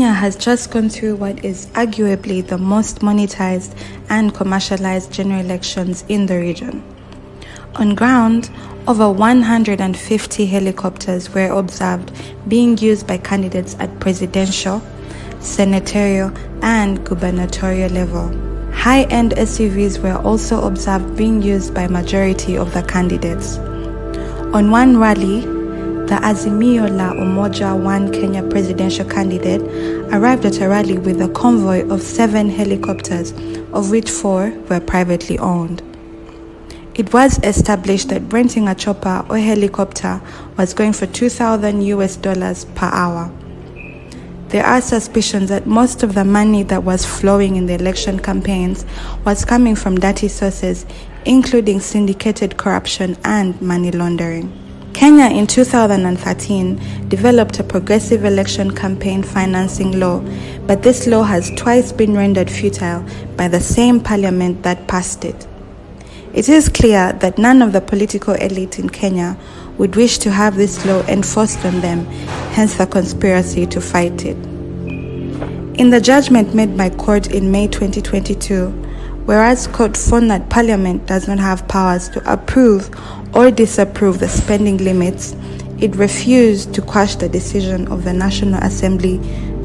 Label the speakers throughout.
Speaker 1: Kenya has just gone through what is arguably the most monetized and commercialized general elections in the region. On ground, over 150 helicopters were observed being used by candidates at presidential, senatorial, and gubernatorial level. High-end SUVs were also observed being used by majority of the candidates. On one rally, the Azimio la Umoja One Kenya presidential candidate arrived at a rally with a convoy of 7 helicopters, of which 4 were privately owned. It was established that renting a chopper or helicopter was going for $2,000 per hour. There are suspicions that most of the money that was flowing in the election campaigns was coming from dirty sources, including syndicated corruption and money laundering. Kenya in 2013 developed a progressive election campaign financing law, but this law has twice been rendered futile by the same parliament that passed it. It is clear that none of the political elite in Kenya would wish to have this law enforced on them, hence the conspiracy to fight it. In the judgment made by court in May 2022, whereas court found that Parliament does not have powers to approve or disapprove the spending limits, it refused to quash the decision of the National Assembly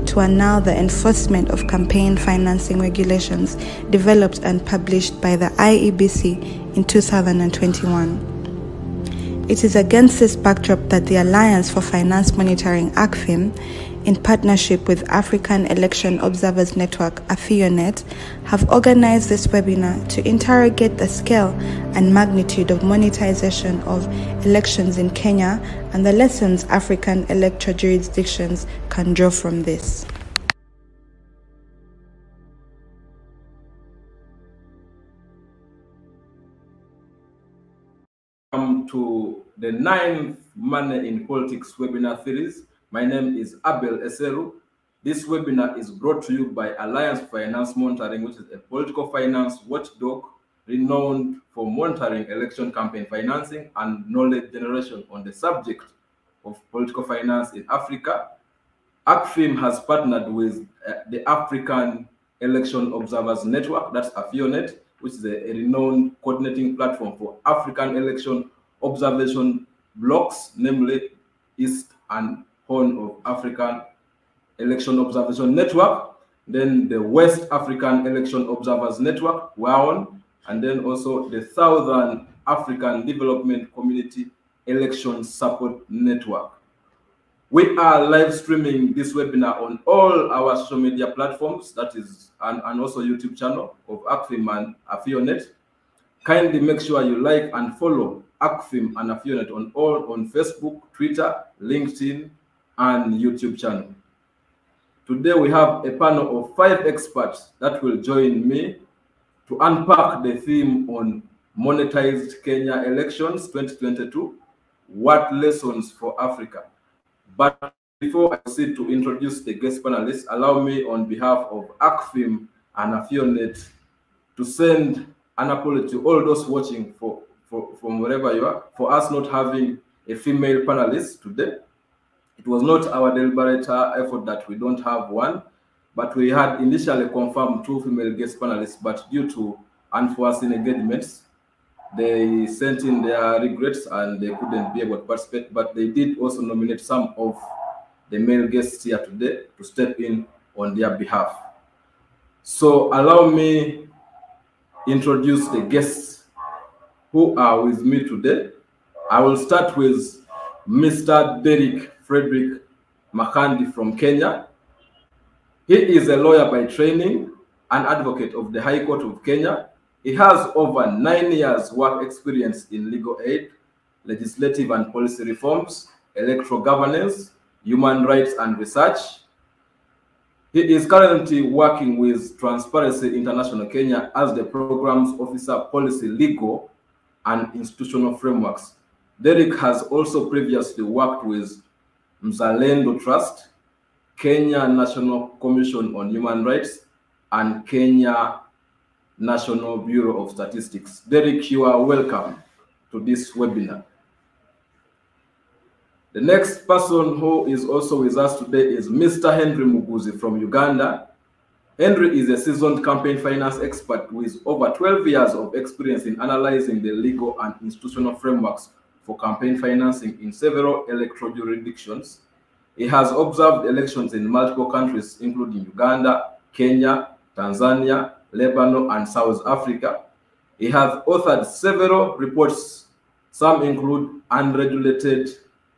Speaker 1: to annul the enforcement of campaign financing regulations developed and published by the IEBC in 2021. It is against this backdrop that the Alliance for Finance Monitoring (ACFIM), in partnership with African Election Observers Network (AFIONET), have organized this webinar to interrogate the scale and magnitude of monetization of elections in Kenya and the lessons African electoral jurisdictions can draw from this.
Speaker 2: Welcome to the 9th Money in Politics webinar series. My name is Abel Eseru. This webinar is brought to you by Alliance for Finance Monitoring, which is a political finance watchdog renowned for monitoring election campaign financing and knowledge generation on the subject of political finance in Africa. ACFIM has partnered with the African Election Observers Network, that's AFIONET, which is a renowned coordinating platform for African election observation blocks, namely East and Horn of African Election Observation Network, then the West African Election Observers Network, WAON, and then also the Southern African Development Community Election Support Network. We are live streaming this webinar on all our social media platforms, that is, and also YouTube channel of ACFIM and AFIONET. Kindly make sure you like and follow ACFIM and AFIONET on Facebook, Twitter, LinkedIn, and YouTube channel. Today we have a panel of 5 experts that will join me to unpack the theme on monetized Kenya elections 2022, what lessons for Africa. But before I proceed to introduce the guest panelists, allow me on behalf of ACFIM and AFIONET to send an apology to all those watching from wherever you are for us not having a female panelist today. It was not our deliberate effort that we don't have one, but we had initially confirmed 2 female guest panelists, but due to unforeseen engagements, they sent in their regrets and they couldn't be able to participate, but they did also nominate some of the male guests here today to step in on their behalf. So allow me introduce the guests who are with me today. I will start with Mr. Derek Frederick Makandi from Kenya. He is a lawyer by training, an advocate of the High Court of Kenya. He has over 9 years work experience in legal aid, legislative and policy reforms, electoral governance, human rights and research. He is currently working with Transparency International Kenya as the Programs Officer, Policy, Legal and Institutional Frameworks. Derek has also previously worked with Mzalendo Trust, Kenya National Commission on Human Rights, and Kenya National Bureau of Statistics. Derek, you are welcome to this webinar. The next person who is also with us today is Mr. Henry Muguzi from Uganda. Henry is a seasoned campaign finance expert with over 12 years of experience in analyzing the legal and institutional frameworks for campaign financing in several electoral jurisdictions. He has observed elections in multiple countries, including Uganda, Kenya, Tanzania, Lebanon, and South Africa. He has authored several reports. Some include unregulated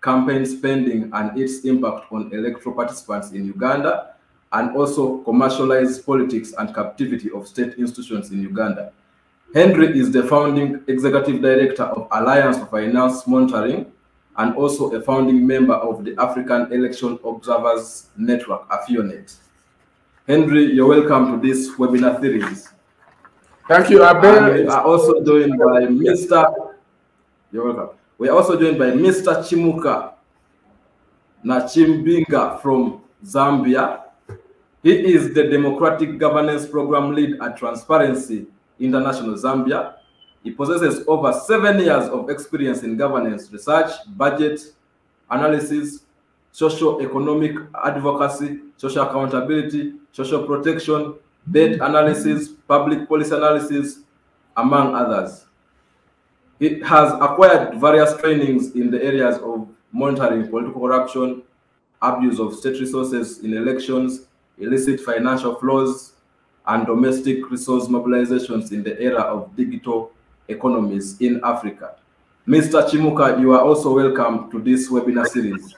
Speaker 2: campaign spending and its impact on electoral participants in Uganda, and also commercialized politics and captivity of state institutions in Uganda. Henry is the founding executive director of Alliance for Finance Monitoring and also a founding member of the African Election Observers Network, AFIONET. Henry, you're welcome to this webinar series.
Speaker 3: Thank you, Abel.
Speaker 2: And we are also joined by Mr. You're welcome. We are also joined by Mr. Chimuka Nachimbinga from Zambia. He is the Democratic Governance Program Lead at Transparency International Zambia. He possesses over 7 years of experience in governance research, budget analysis, social economic advocacy, social accountability, social protection, debt analysis, public policy analysis, among others. He has acquired various trainings in the areas of monitoring political corruption, abuse of state resources in elections, illicit financial flows, and domestic resource mobilizations in the era of digital economies in Africa. Mr. Chimuka, you are also welcome to this webinar series.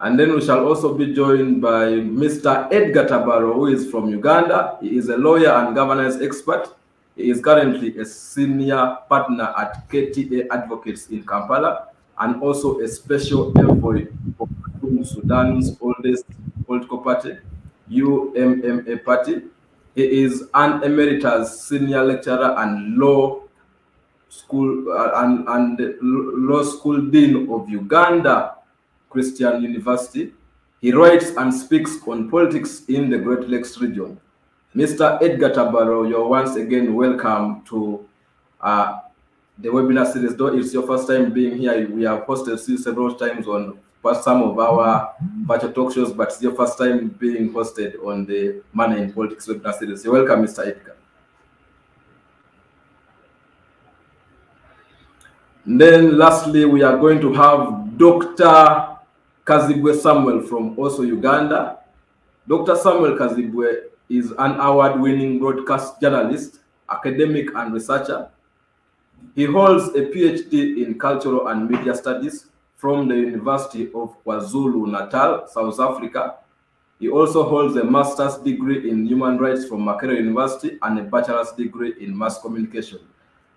Speaker 2: And then we shall also be joined by Mr. Edgar Tabaro, who is from Uganda. He is a lawyer and governance expert. He is currently a senior partner at KTA Advocates in Kampala and also a special envoy for Sudan's oldest political party, UMMA party. He is an emeritus senior lecturer and law school law school dean of Uganda Christian University. He writes and speaks on politics in the Great Lakes region. Mr. Edgar Tabaro, you're once again welcome to the webinar series. Though it's your first time being here, we have hosted you several times on some of our virtual talk shows, but it's your first time being hosted on the Money in Politics webinar series. You're welcome, Mr. Edgar. And then lastly, we are going to have Dr. Kazibwe Samuel from also Uganda. Dr. Samuel Kazibwe is an award-winning broadcast journalist, academic, and researcher. He holds a PhD in Cultural and Media Studies from the University of KwaZulu-Natal, South Africa. He also holds a master's degree in human rights from Makerere University and a bachelor's degree in mass communication.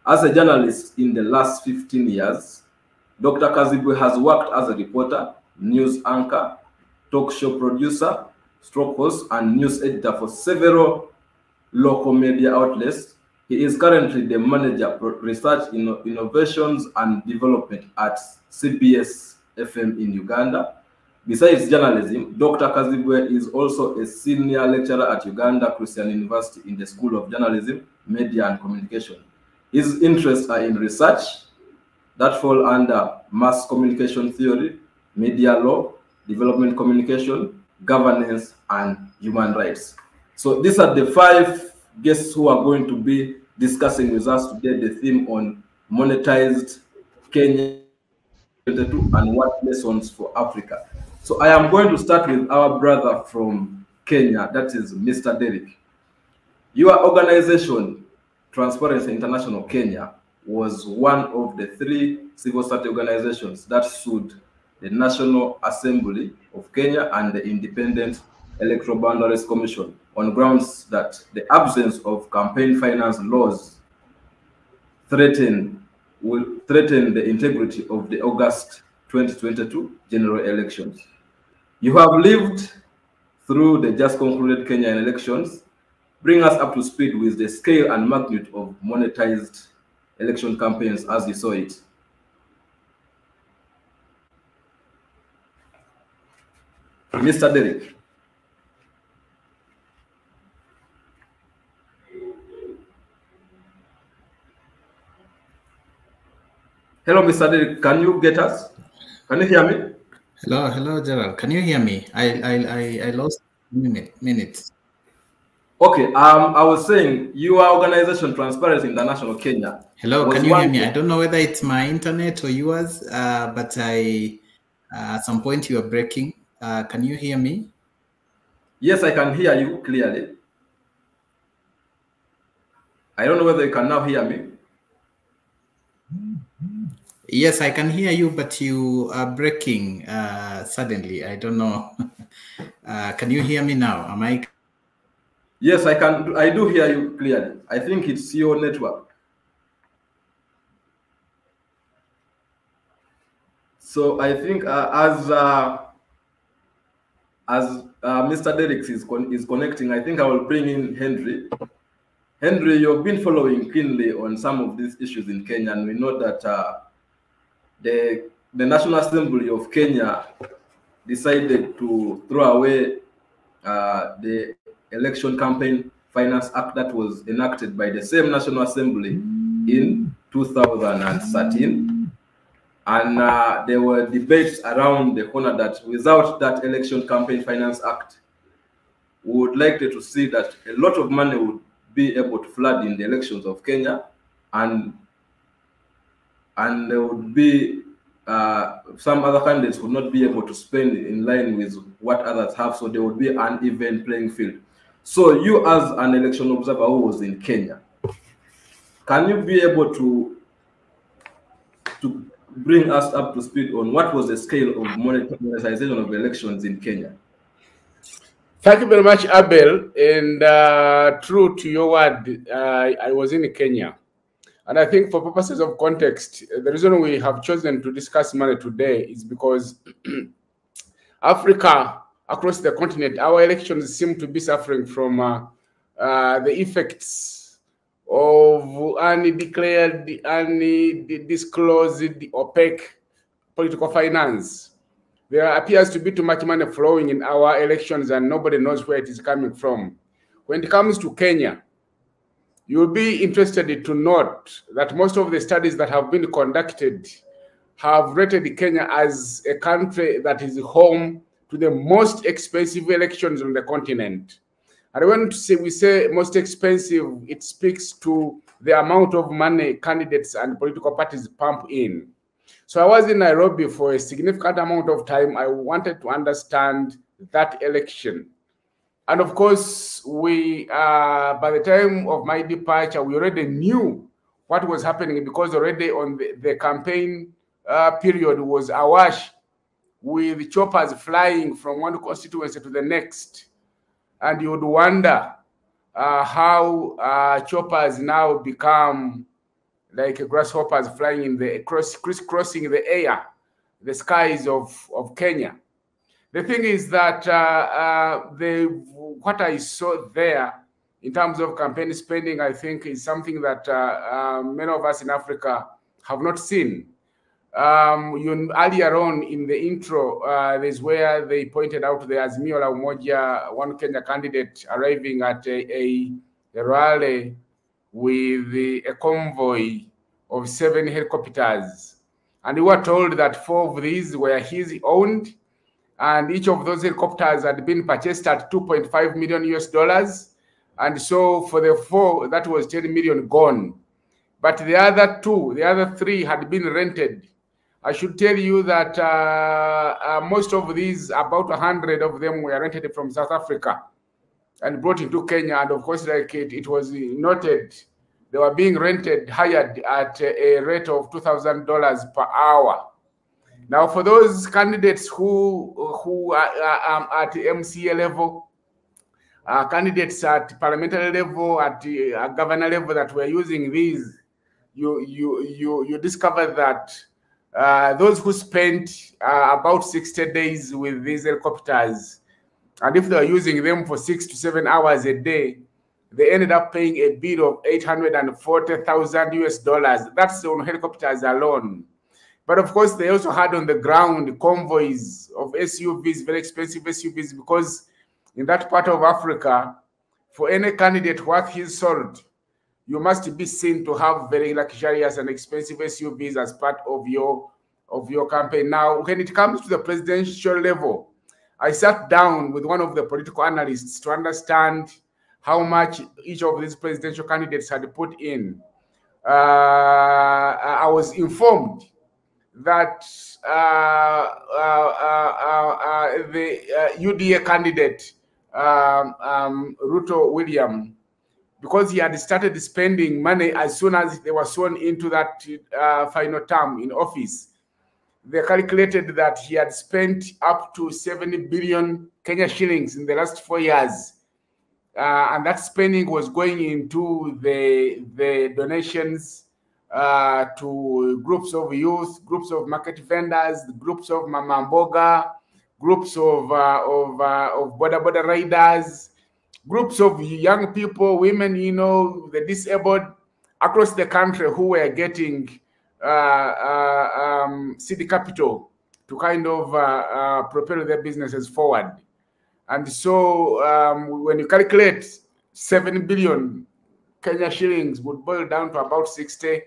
Speaker 2: As a journalist in the last 15 years, Dr. Kazibwe has worked as a reporter, news anchor, talk show producer, stroke host, and news editor for several local media outlets. He is currently the manager for research, innovations, and development at CBS FM in Uganda. Besides journalism, Dr. Kazibwe is also a senior lecturer at Uganda Christian University in the School of Journalism, Media, and Communication. His interests are in research that fall under mass communication theory, media law, development communication, governance, and human rights. So these are the 5 guests who are going to be discussing with us today the theme on monetized Kenya and what lessons for Africa. So I am going to start with our brother from Kenya, that is Mr. Derek. Your organization, Transparency International Kenya, was one of the 3 civil society organizations that sued the National Assembly of Kenya and the Independent Electoral Boundaries Commission on grounds that the absence of campaign finance laws will threaten the integrity of the August 2022 general elections. You have lived through the just concluded Kenyan elections. Bring us up to speed with the scale and magnitude of monetized election campaigns as you saw it. Mr. Derek. Hello, Mr. Derek. Can you get us? Can you hear me?
Speaker 4: Hello, Gerald. Can you hear me? I lost minutes.
Speaker 2: Okay. I was saying your organization, Transparency International Kenya.
Speaker 4: Hello, can you hear me? I don't know whether it's my internet or yours, but at some point you are breaking. Can you hear me?
Speaker 2: Yes, I can hear you clearly. I don't know whether you can now hear me.
Speaker 4: Yes, I can hear you, but you are breaking suddenly. I don't know. Can you hear me now? Am I?
Speaker 2: Yes, I can. I do hear you clearly. I think it's your network. So I think as Mr. Derek is connecting, I think I will bring in Henry. Henry, you've been following keenly on some of these issues in Kenya, and we know that the National Assembly of Kenya decided to throw away the Election Campaign Finance Act that was enacted by the same National Assembly in 2013. And there were debates around the corner that without that Election Campaign Finance Act, we would likely to see that a lot of money would be able to flood in the elections of Kenya, and there would be some other candidates would not be able to spend in line with what others have, so there would be an even playing field. So you, as an election observer who was in Kenya, can you be able to bring us up to speed on what was the scale of monetization of elections in Kenya?
Speaker 3: Thank you very much, Abel. And true to your word, I was in Kenya. And I think for purposes of context, the reason we have chosen to discuss money today is because Africa, across the continent, our elections seem to be suffering from the effects of undeclared, undisclosed, opaque political finance. There appears to be too much money flowing in our elections and nobody knows where it is coming from. When it comes to Kenya, you'll be interested to note that most of the studies that have been conducted have rated Kenya as a country that is home to the most expensive elections on the continent. And when we say most expensive, it speaks to the amount of money candidates and political parties pump in. So I was in Nairobi for a significant amount of time. I wanted to understand that election. And of course, we, by the time of my departure, we already knew what was happening because already on the campaign period was awash with choppers flying from one constituency to the next. And you would wonder how choppers now become like grasshoppers flying in the crisscrossing the air, the skies of Kenya. The thing is that what I saw there in terms of campaign spending, I think is something that many of us in Africa have not seen. Earlier on in the intro, there's where they pointed out the Azimio la Umoja, one Kenya candidate arriving at a rally with a convoy of 7 helicopters. And we were told that 4 of these were his owned, and each of those helicopters had been purchased at $2.5 million US. And so for the 4, that was 10 million gone. But the other 2, the other 3 had been rented. I should tell you that most of these, about 100 of them, were rented from South Africa and brought into Kenya. And of course, like it was noted, they were being hired at a rate of $2,000 per hour. Now, for those candidates who are at MCA level, candidates at parliamentary level, at governor level that were using these, you discover that those who spent about 60 days with these helicopters, and if they were using them for 6 to 7 hours a day, they ended up paying a bill of $840,000 US. That's on helicopters alone. But of course, they also had on the ground convoys of SUVs, very expensive SUVs, because in that part of Africa, for any candidate worth his salt, you must be seen to have very luxurious and expensive SUVs as part of your campaign. Now, when it comes to the presidential level, I sat down with one of the political analysts to understand how much each of these presidential candidates had put in. I was informed that the UDA candidate, Ruto William, because he had started spending money as soon as they were sworn into that final term in office, they calculated that he had spent up to 70 billion Kenya shillings in the last 4 years. And that spending was going into the donations to groups of youth, groups of market vendors, groups of mama mboga, groups of border riders, groups of young people, women, you know, the disabled across the country who were getting seed capital to kind of propel their businesses forward. And so when you calculate 7 billion Kenya shillings would boil down to about $60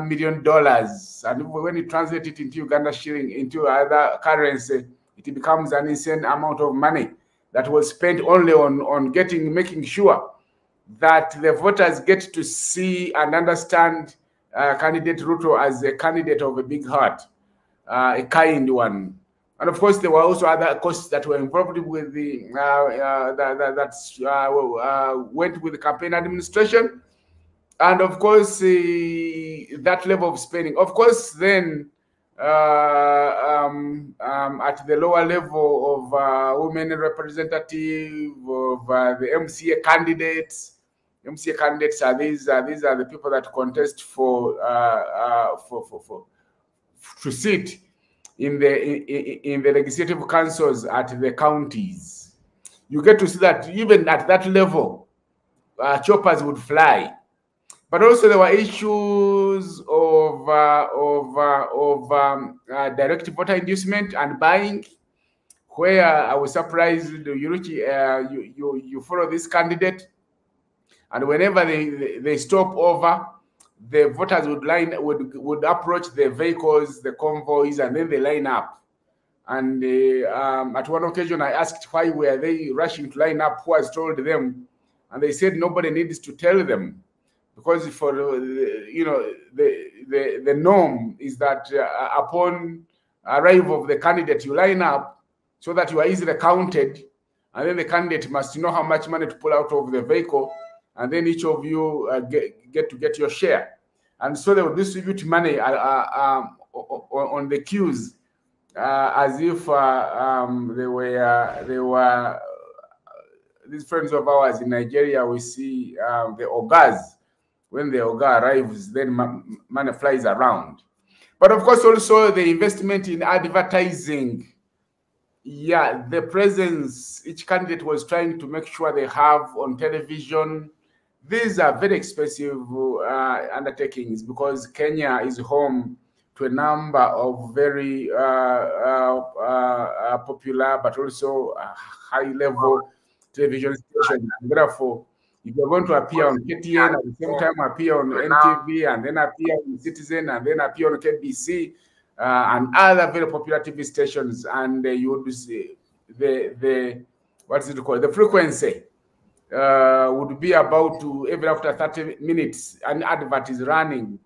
Speaker 3: million. And when you translate it into Uganda shilling, into other currency, it becomes an insane amount of money that was spent only on making sure that the voters get to see and understand candidate Ruto as a candidate of a big heart, a kind one. And of course, there were also other costs that were involved with the went with the campaign administration, and of course that level of spending. Of course, then at the lower level of women representative, of the MCA candidates. MCA candidates are these are the people that contest for to sit in the legislative councils at the counties. You get to see that even at that level, choppers would fly. But also there were issues of direct voter inducement and buying, where I was surprised. You follow this candidate, and whenever they stop over, the voters would approach the vehicles, the convoys, and then they line up. And at one occasion, I asked why were they rushing to line up, who has told them, and they said nobody needs to tell them, because for the norm is that upon arrival of the candidate, you line up so that you are easily counted, and then the candidate must know how much money to pull out of the vehicle, and then each of you get your share. And so they would distribute money on the queues as if they were these friends of ours in Nigeria. We see the ogas. When the oga arrives, then money flies around. But of course, also the investment in advertising. Yeah, the presence each candidate was trying to make sure they have on television. These are very expensive undertakings, because Kenya is home to a number of very popular but also high-level television stations. Therefore, if you're going to appear on KTN, at the same time appear on NTV, and then appear on Citizen, and then appear on KBC, and other very popular TV stations, and you would see the what's it called? The frequency would be about every after 30 minutes, an advert is running.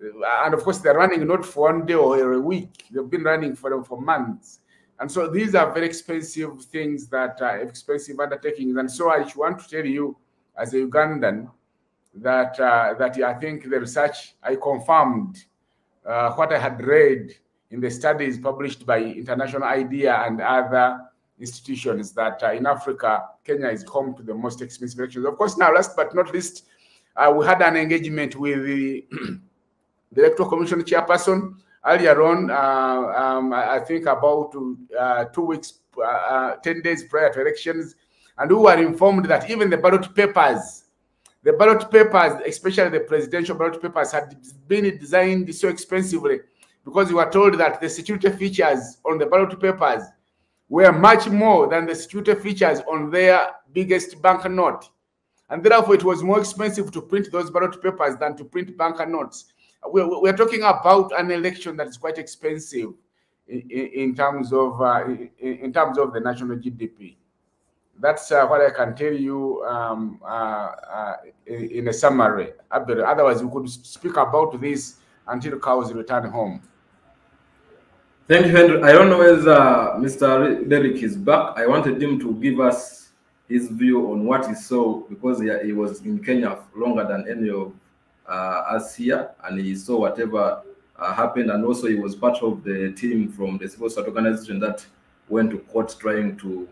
Speaker 3: And of course, they're running not for one day or a week. They've been running for months. And so these are very expensive things that are expensive undertakings. And so I want to tell you, as a Ugandan, that I think the research, I confirmed what I had read in the studies published by International IDEA and other institutions, that in Africa, Kenya is home to the most expensive elections. Of course, now, last but not least, we had an engagement with the Electoral Commission chairperson earlier on, I think about 2 weeks, 10 days prior to elections, and who were informed that even the ballot papers, especially the presidential ballot papers, had been designed so expensively, because we were told that the security features on the ballot papers were much more than the security features on their biggest banknote. and therefore it was more expensive to print those ballot papers than to print banknotes. We're talking about an election that is quite expensive in terms of the national GDP. That's what I can tell you in a summary. Otherwise, we could speak about this until cows return home.
Speaker 2: Thank you, Henry. I don't know whether Mr. Derek is back. I wanted him to give us his view on what he saw, because he was in Kenya longer than any of us here, and he saw whatever happened, and also he was part of the team from the civil society organization that went to court trying to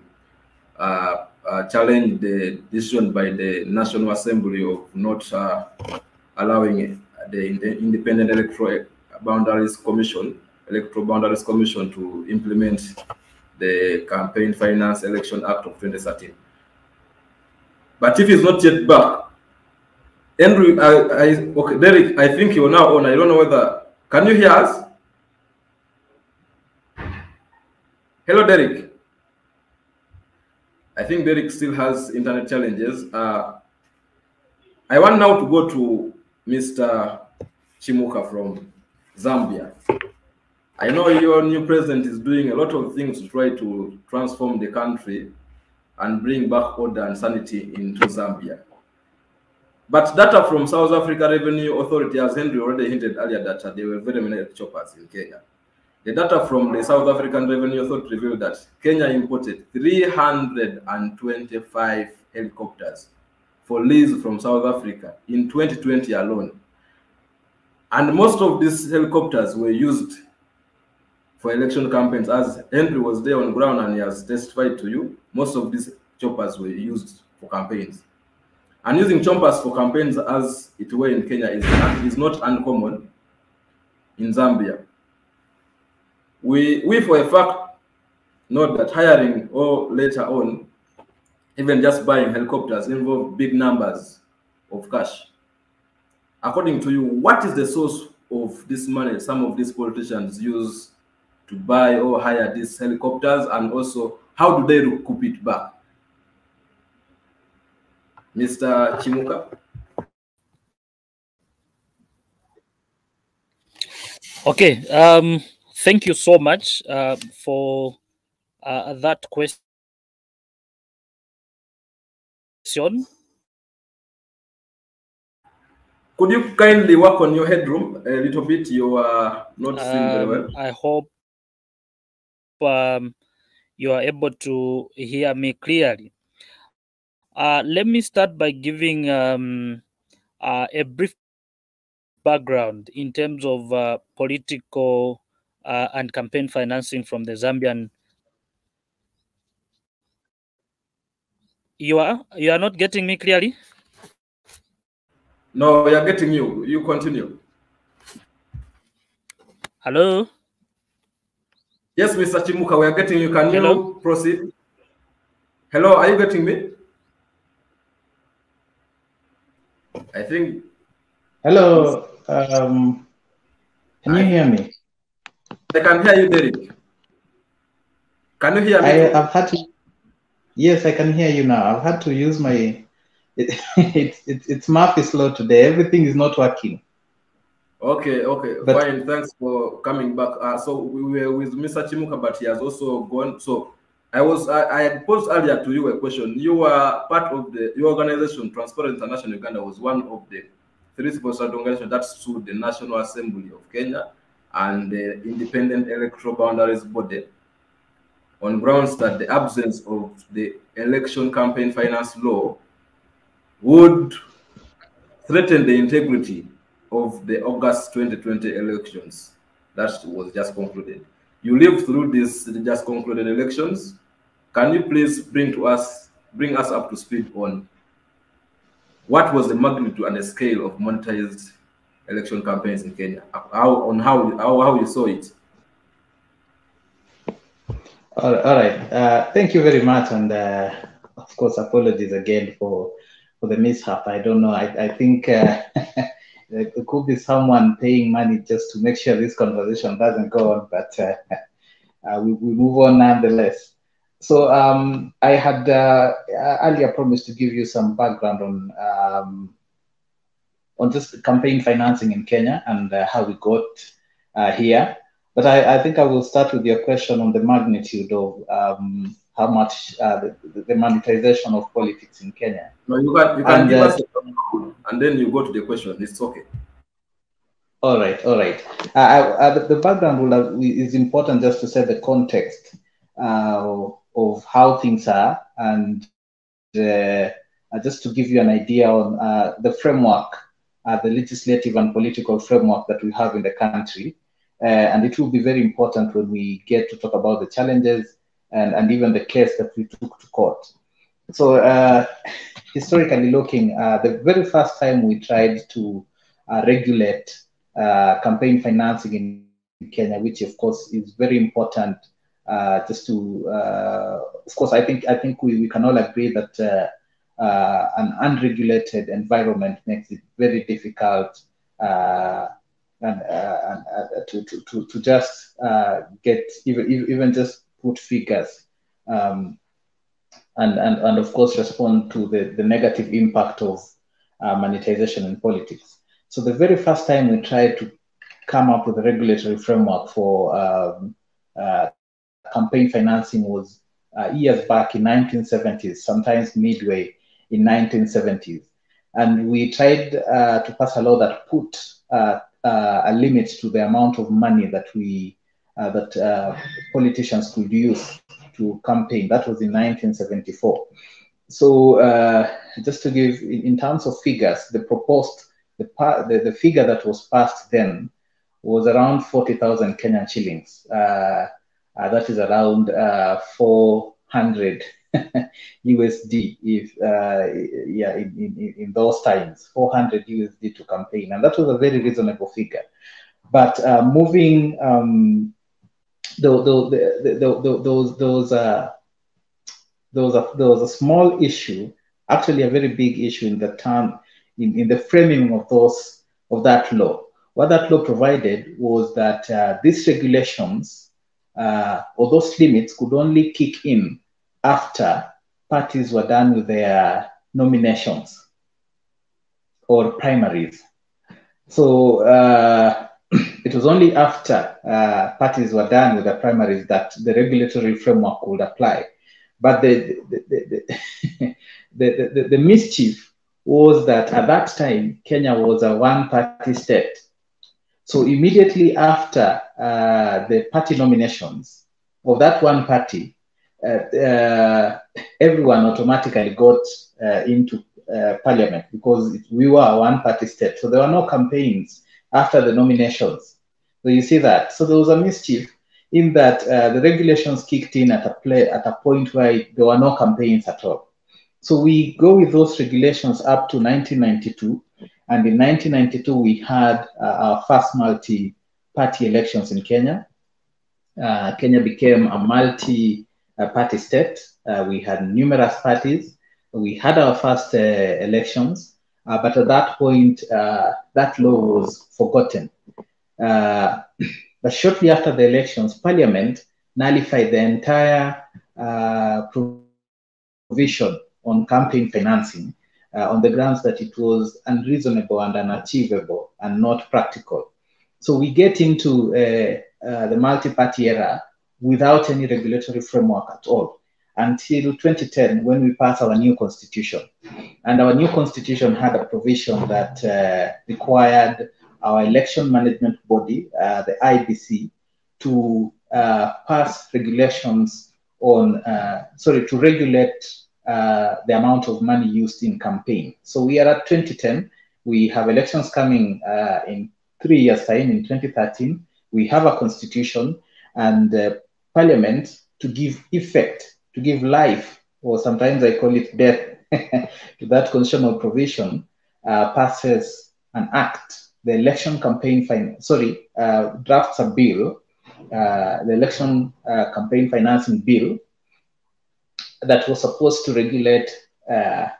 Speaker 2: challenge the decision by the National Assembly of not allowing the Independent Electoral Boundaries Commission to implement the Campaign Finance Election Act of 2013. But if he's not yet back, Andrew, okay, Derek, I think you're now on. I don't know whether, can you hear us? Hello, Derek. I think Derek still has internet challenges. I want now to go to Mr. Chimuka from Zambia. I know your new president is doing a lot of things to try to transform the country and bring back order and sanity into Zambia. But data from South Africa Revenue Authority, as Henry already hinted earlier, that there were very many choppers in Kenya. The data from the South African Revenue Authority revealed that Kenya imported 325 helicopters for lease from South Africa in 2020 alone. And most of these helicopters were used for election campaigns. As Henry was there on ground and he has testified to you, most of these choppers were used for campaigns. And using choppers for campaigns, as it were in Kenya, is not uncommon in Zambia. We for a fact know that hiring or later on, even just buying helicopters involve big numbers of cash. According to you, what is the source of this money some of these politicians use to buy or hire these helicopters, and also how do they recoup it back? Mr. Chimuka?
Speaker 5: Okay, thank you so much for that question.
Speaker 2: Could you kindly work on your headroom a little bit? You are not seeing very well.
Speaker 5: I hope you are able to hear me clearly. Let me start by giving a brief background in terms of political and campaign financing from the Zambian. You are not getting me clearly?
Speaker 2: No, we are getting you. You continue.
Speaker 5: Hello?
Speaker 2: Yes, Mr. Chimuka, we are getting you. Can
Speaker 5: Hello?
Speaker 2: you proceed? Hello, are you getting me? I think.
Speaker 4: Hello. Can you hear me?
Speaker 2: I can hear you, Derek. Can you hear me?
Speaker 4: I've had to. Yes, I can hear you now. I've had to use my. It's Murphy slow today. Everything is not working.
Speaker 2: Okay,
Speaker 4: But,
Speaker 2: fine. Thanks for coming back. So we were with Mr. Chimuka, but he has also gone. So I had posed earlier to you a question. You were part of your organization, Transparent International Uganda, was one of the 3 civil society organizations that sued the National Assembly of Kenya and the Independent Electoral Boundaries Body on grounds that the absence of the election campaign finance law would threaten the integrity of the August 2020 elections that was just concluded. You lived through these just concluded elections. Can you please bring us up to speed on what was the magnitude and the scale of monetized election campaigns in Kenya? How you saw it?
Speaker 4: all right. Thank you very much, and of course, apologies again for the mishap. I don't know. I think there could be someone paying money just to make sure this conversation doesn't go on, but we move on nonetheless. So I had earlier promised to give you some background on just campaign financing in Kenya and how we got here. But I think I will start with your question on the magnitude of how much the monetization of politics in Kenya.
Speaker 2: No, you can give us, and then you go to the question. It's okay.
Speaker 4: All right. The background is important just to set the context of how things are, and just to give you an idea on the framework, the legislative and political framework that we have in the country. And it will be very important when we get to talk about the challenges and even the case that we took to court. So historically looking, the very first time we tried to regulate campaign financing in Kenya, which of course is very important, just to, of course, I think we can all agree that an unregulated environment makes it very difficult to just get even just put figures and of course respond to the negative impact of monetization in politics. So the very first time we tried to come up with a regulatory framework for campaign financing was years back in 1970s, sometimes midway in 1970s. And we tried to pass a law that put a limit to the amount of money that politicians could use to campaign. That was in 1974. So just to give, in terms of figures, the the figure that was passed then was around 40,000 Kenyan shillings. That is around 400 USD, if in those times, 400 USD to campaign, and that was a very reasonable figure. But moving there was a small issue, actually a very big issue in the term, in the framing of that law. What that law provided was that these regulations or those limits could only kick in after parties were done with their nominations or primaries. So it was only after parties were done with the primaries that the regulatory framework would apply. But the mischief was that at that time, Kenya was a one-party state. So immediately after the party nominations of that one party, everyone automatically got into parliament because we were a one-party state. So there were no campaigns after the nominations. So you see that. So there was a mischief in that the regulations kicked in at a point where there were no campaigns at all. So we go with those regulations up to 1992. And in 1992, we had our first multi-party elections in Kenya. Kenya became a multi-party state. We had numerous parties. We had our first elections, but at that point, that law was forgotten. But shortly after the elections, Parliament nullified the entire provision on campaign financing on the grounds that it was unreasonable and unachievable and not practical. So we get into the multi-party era without any regulatory framework at all until 2010, when we passed our new constitution. And our new constitution had a provision that required our election management body, the IBC, to pass regulations on, to regulate the amount of money used in campaign. So we are at 2010. We have elections coming in 3 years' time, in 2013. We have a constitution, and Parliament, to give effect, to give life, or sometimes I call it death, to that constitutional provision, passes an act, the election campaign drafts a bill, the election campaign financing bill, that was supposed to regulate the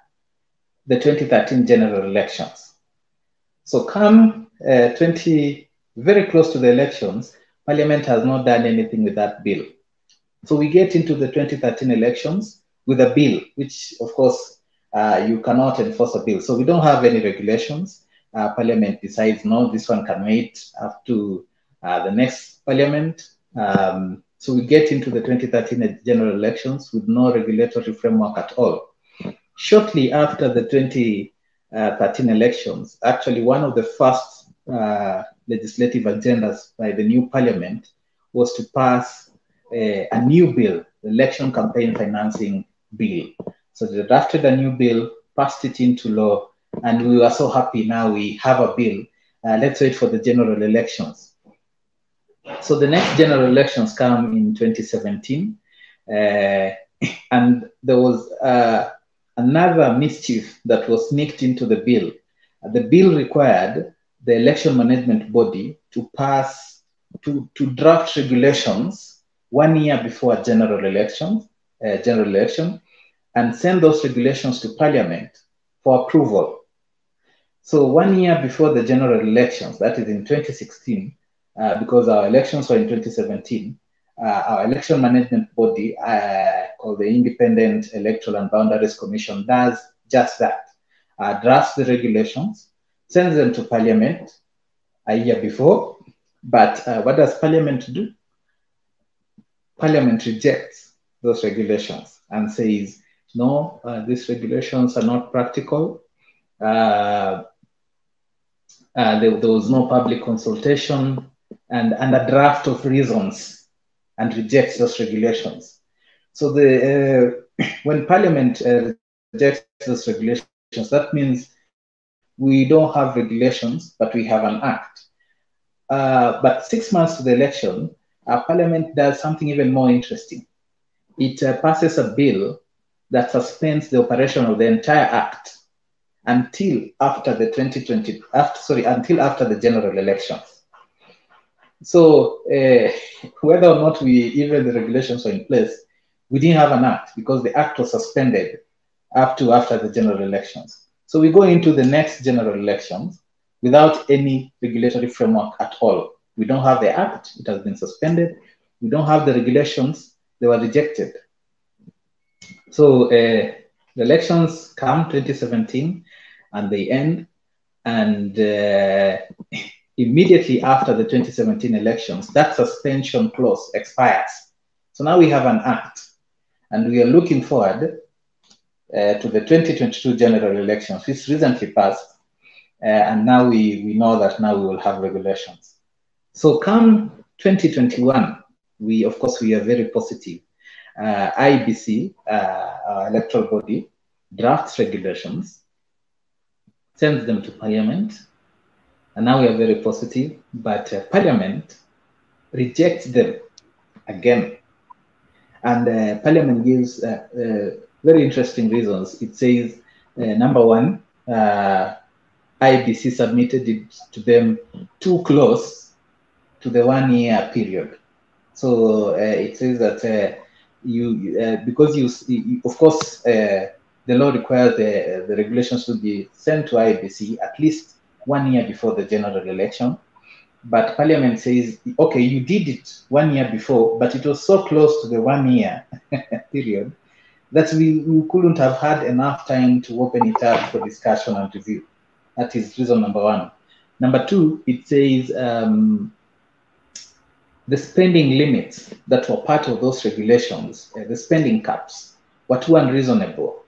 Speaker 4: 2013 general elections. So come very close to the elections, Parliament has not done anything with that bill. So we get into the 2013 elections with a bill, which of course you cannot enforce a bill. So we don't have any regulations. Parliament decides, no, this one can wait up to the next Parliament. So we get into the 2013 general elections with no regulatory framework at all. Shortly after the 2013 elections, actually one of the first legislative agendas by the new Parliament was to pass a new bill, the Election Campaign Financing Bill. So they drafted a new bill, passed it into law, and we were so happy now we have a bill. Let's wait for the general elections. So the next general elections come in 2017, and there was another mischief that was sneaked into the bill. The bill required the election management body to pass, to draft regulations 1 year before a general election, and send those regulations to Parliament for approval. So 1 year before the general elections, that is in 2016, because our elections were in 2017, our election management body called the Independent Electoral and Boundaries Commission does just that, drafts the regulations, sends them to Parliament a year before, but what does Parliament do? Parliament rejects those regulations and says, no, these regulations are not practical. There was no public consultation and a draft of reasons, and rejects those regulations. So when Parliament rejects those regulations, that means we don't have regulations, but we have an act. But 6 months to the election, Parliament does something even more interesting. It passes a bill that suspends the operation of the entire act until after the until after the general elections. So whether or not even the regulations were in place, we didn't have an act because the act was suspended up to after the general elections. So we go into the next general elections without any regulatory framework at all. We don't have the act, it has been suspended. We don't have the regulations, they were rejected. So the elections come 2017 and they end, and immediately after the 2017 elections, that suspension clause expires. So now we have an act, and we are looking forward to the 2022 general elections, which recently passed, and now we know that now we will have regulations. So come 2021, of course we are very positive. IBC, our electoral body, drafts regulations, sends them to Parliament, and now we are very positive, but Parliament rejects them again. And Parliament gives very interesting reasons. It says, number one, IBC submitted it to them too close to the 1 year period. So it says that because of course, the law requires the regulations to be sent to IBC at least 1 year before the general election. But Parliament says, okay, you did it 1 year before, but it was so close to the 1 year period that we couldn't have had enough time to open it up for discussion and review. That is reason number one. Number two, it says the spending limits that were part of those regulations, the spending caps, were too unreasonable.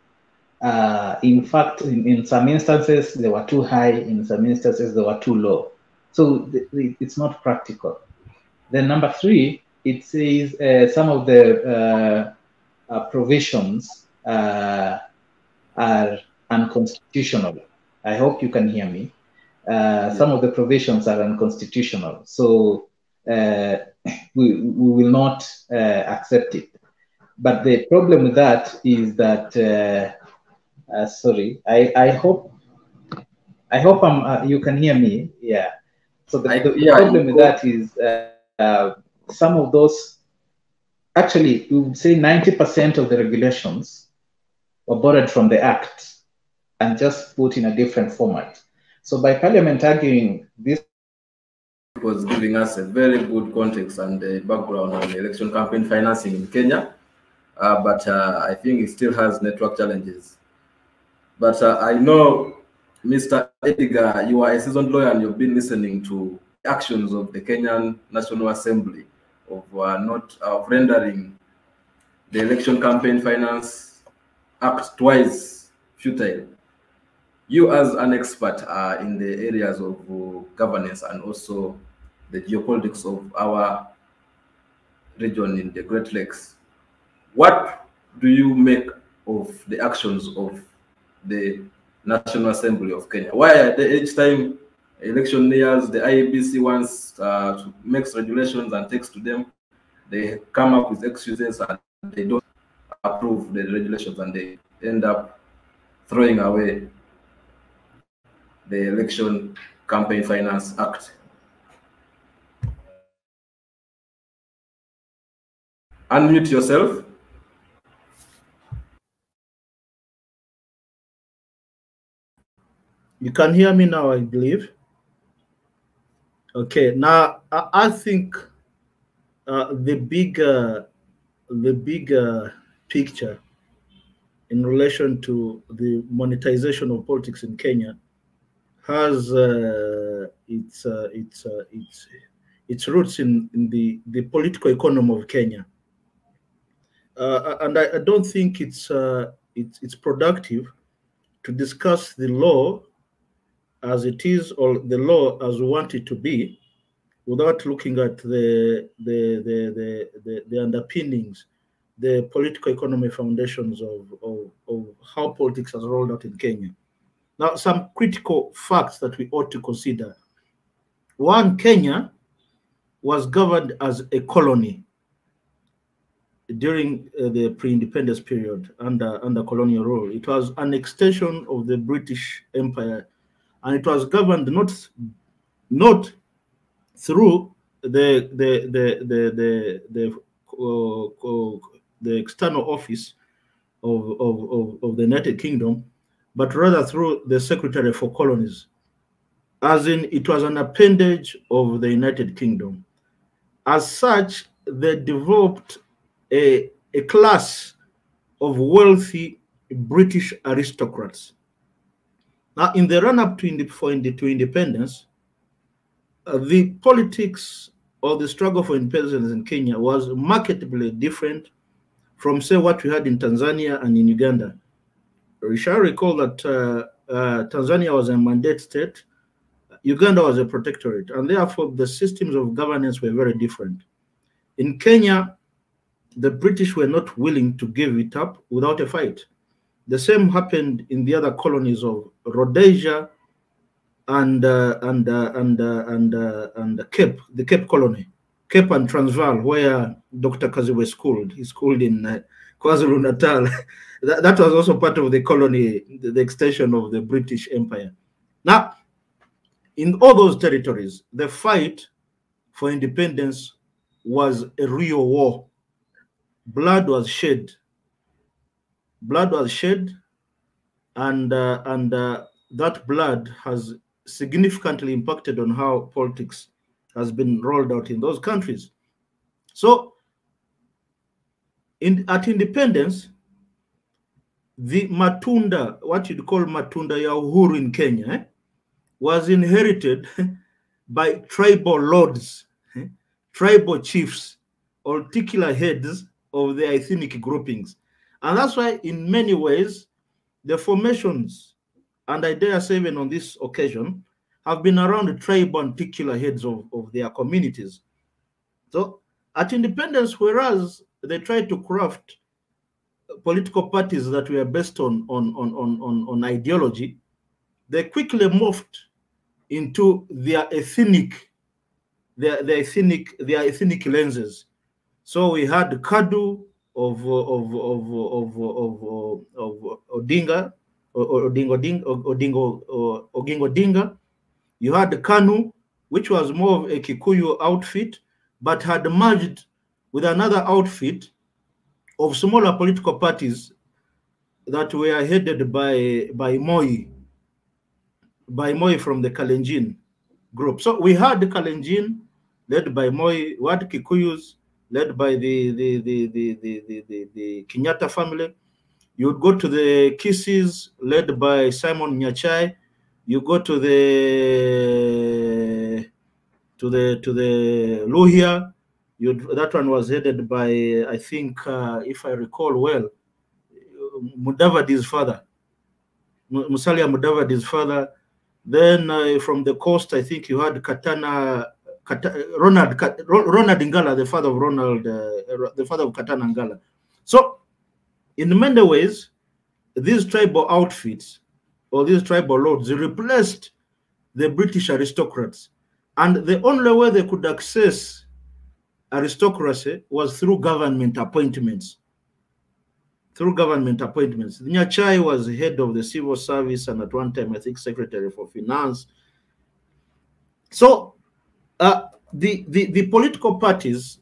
Speaker 4: In fact, in some instances, they were too high. In some instances, they were too low. So it's not practical. Then number three, it says some of the provisions are unconstitutional. I hope you can hear me. Some of the provisions are unconstitutional. So we will not accept it. But the problem with that is that, sorry, I hope you can hear me. Yeah. So the problem with that is some of those, actually, we would say 90% of the regulations were borrowed from the Act and just put in a different format. So by Parliament arguing this
Speaker 2: was giving us a very good context and background on election campaign financing in Kenya. But I think it still has network challenges. But I know, Mr. Edgar, you are a seasoned lawyer and you've been listening to actions of the Kenyan National Assembly of rendering the Election Campaign Finance Act twice futile. You, as an expert in the areas of governance and also the geopolitics of our region in the Great Lakes, what do you make of the actions of the National Assembly of Kenya? Why each time election nears, the IEBC wants to make regulations and takes to them, they come up with excuses and they don't approve the regulations and they end up throwing away the Election Campaign Finance Act? Unmute yourself.
Speaker 6: You can hear me now, I believe. Okay, now I think the bigger picture in relation to the monetization of politics in Kenya has its roots in the political economy of Kenya, and I don't think it's productive to discuss the law as it is or the law as we want it to be without looking at the underpinnings, the political economy foundations of how politics has rolled out in Kenya. Now, some critical facts that we ought to consider. One, Kenya was governed as a colony during the pre-independence period under colonial rule. It was an extension of the British Empire, and it was governed not through the external office of the United Kingdom, but rather through the Secretary for Colonies, as in it was an appendage of the United Kingdom. As such, they developed a class of wealthy British aristocrats. Now, in the run-up to independence, the politics or the struggle for independence in Kenya was markedly different from, say, what we had in Tanzania and in Uganda. We shall recall that Tanzania was a mandate state, Uganda was a protectorate, and therefore the systems of governance were very different. In Kenya, the British were not willing to give it up without a fight. The same happened in the other colonies of Rhodesia and Cape, the Cape colony, Cape and Transvaal, where Dr. Kaziwe schooled. He schooled in KwaZulu-Natal. that was also part of the colony, the extension of the British Empire. Now, in all those territories, the fight for independence was a real war. Blood was shed. Blood was shed, and that blood has significantly impacted on how politics has been rolled out in those countries. So, at independence, the matunda, what you'd call matunda ya uhuru in Kenya, was inherited by tribal lords, tribal chiefs, or titular heads of the ethnic groupings. And that's why, in many ways, the formations, and I dare say even on this occasion, have been around the tribal and titular heads of their communities. So at independence, whereas they tried to craft political parties that were based on ideology, they quickly morphed into their ethnic lenses. So we had Kadu of Odinga, Oginga Odinga. You had Kanu, which was more of a Kikuyu outfit, but had merged with another outfit of smaller political parties that were headed by Moi from the Kalenjin, group. So we had the Kalenjin, led by Moi, we had Kikuyus, led by the Kenyatta family. You would go to the Kisis, led by Simon Nyachai. You go to the Luhya. That one was headed by, I think, if I recall well, Mudavadi's father, Musalia Mudavadi's father. Then from the coast, I think you had Ronald Ngala, the father of the father of Katana Ngala. So, in many ways, these tribal outfits or these tribal lords replaced the British aristocrats, and the only way they could access aristocracy was through government appointments. Nyachai was head of the civil service and at one time, I think, secretary for finance. So the political parties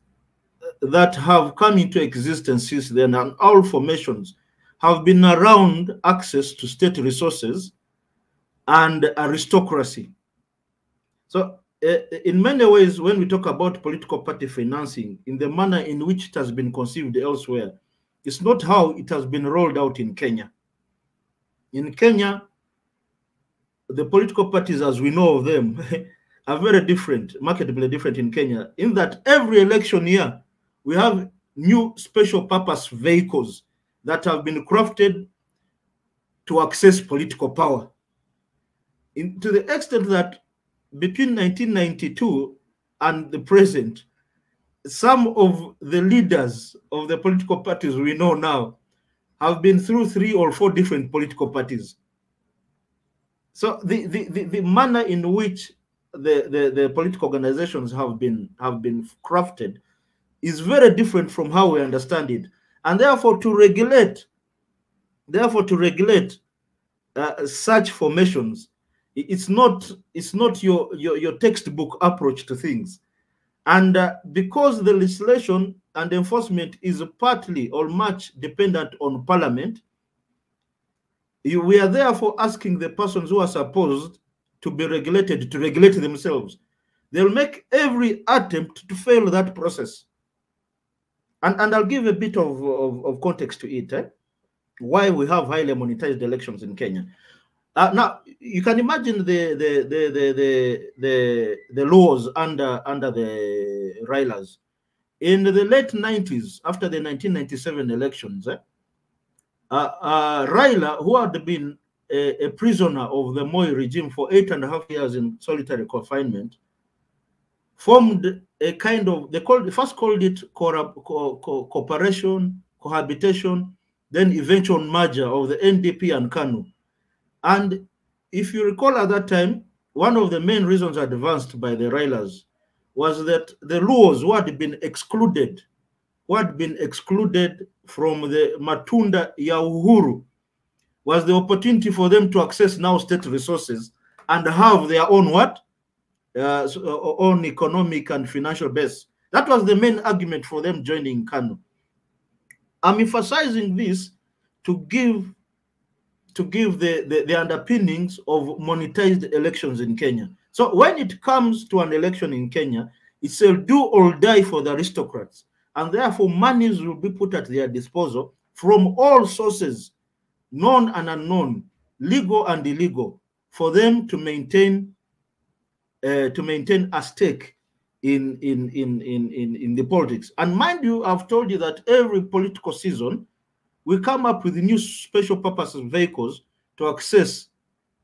Speaker 6: that have come into existence since then, and all formations, have been around access to state resources and aristocracy. So in many ways, when we talk about political party financing, in the manner in which it has been conceived elsewhere, it's not how it has been rolled out in Kenya. In Kenya, the political parties, as we know of them, are very different, markedly different in Kenya, in that every election year, we have new special purpose vehicles that have been crafted to access political power. To the extent that between 1992 and the present, some of the leaders of the political parties we know now have been through 3 or 4 different political parties. So the manner in which the political organizations have been crafted is very different from how we understand it, and therefore to regulate such formations, it's not your textbook approach to things. And because the legislation and enforcement is partly or much dependent on parliament, we are therefore asking the persons who are supposed to be regulated to regulate themselves. They'll make every attempt to fail that process. And I'll give a bit of context to it, why we have highly monetized elections in Kenya. Now you can imagine the laws under the Railas in the late 90s, after the 1997 elections. Raila, who had been a prisoner of the Moi regime for 8.5 years in solitary confinement, formed a kind of, they first called it cooperation, cohabitation, then eventual merger of the NDP and KANU. And if you recall at that time, one of the main reasons advanced by the Railas was that the Luos who had been excluded from the Matunda ya Uhuru was the opportunity for them to access now state resources and have their own own economic and financial base. That was the main argument for them joining KANU. I'm emphasizing this to give the underpinnings of monetized elections in Kenya. So when it comes to an election in Kenya, it's a do or die for the aristocrats, and therefore monies will be put at their disposal from all sources, known and unknown, legal and illegal, for them to maintain a stake in the politics. And mind you, I've told you that every political season we come up with new special purpose vehicles to access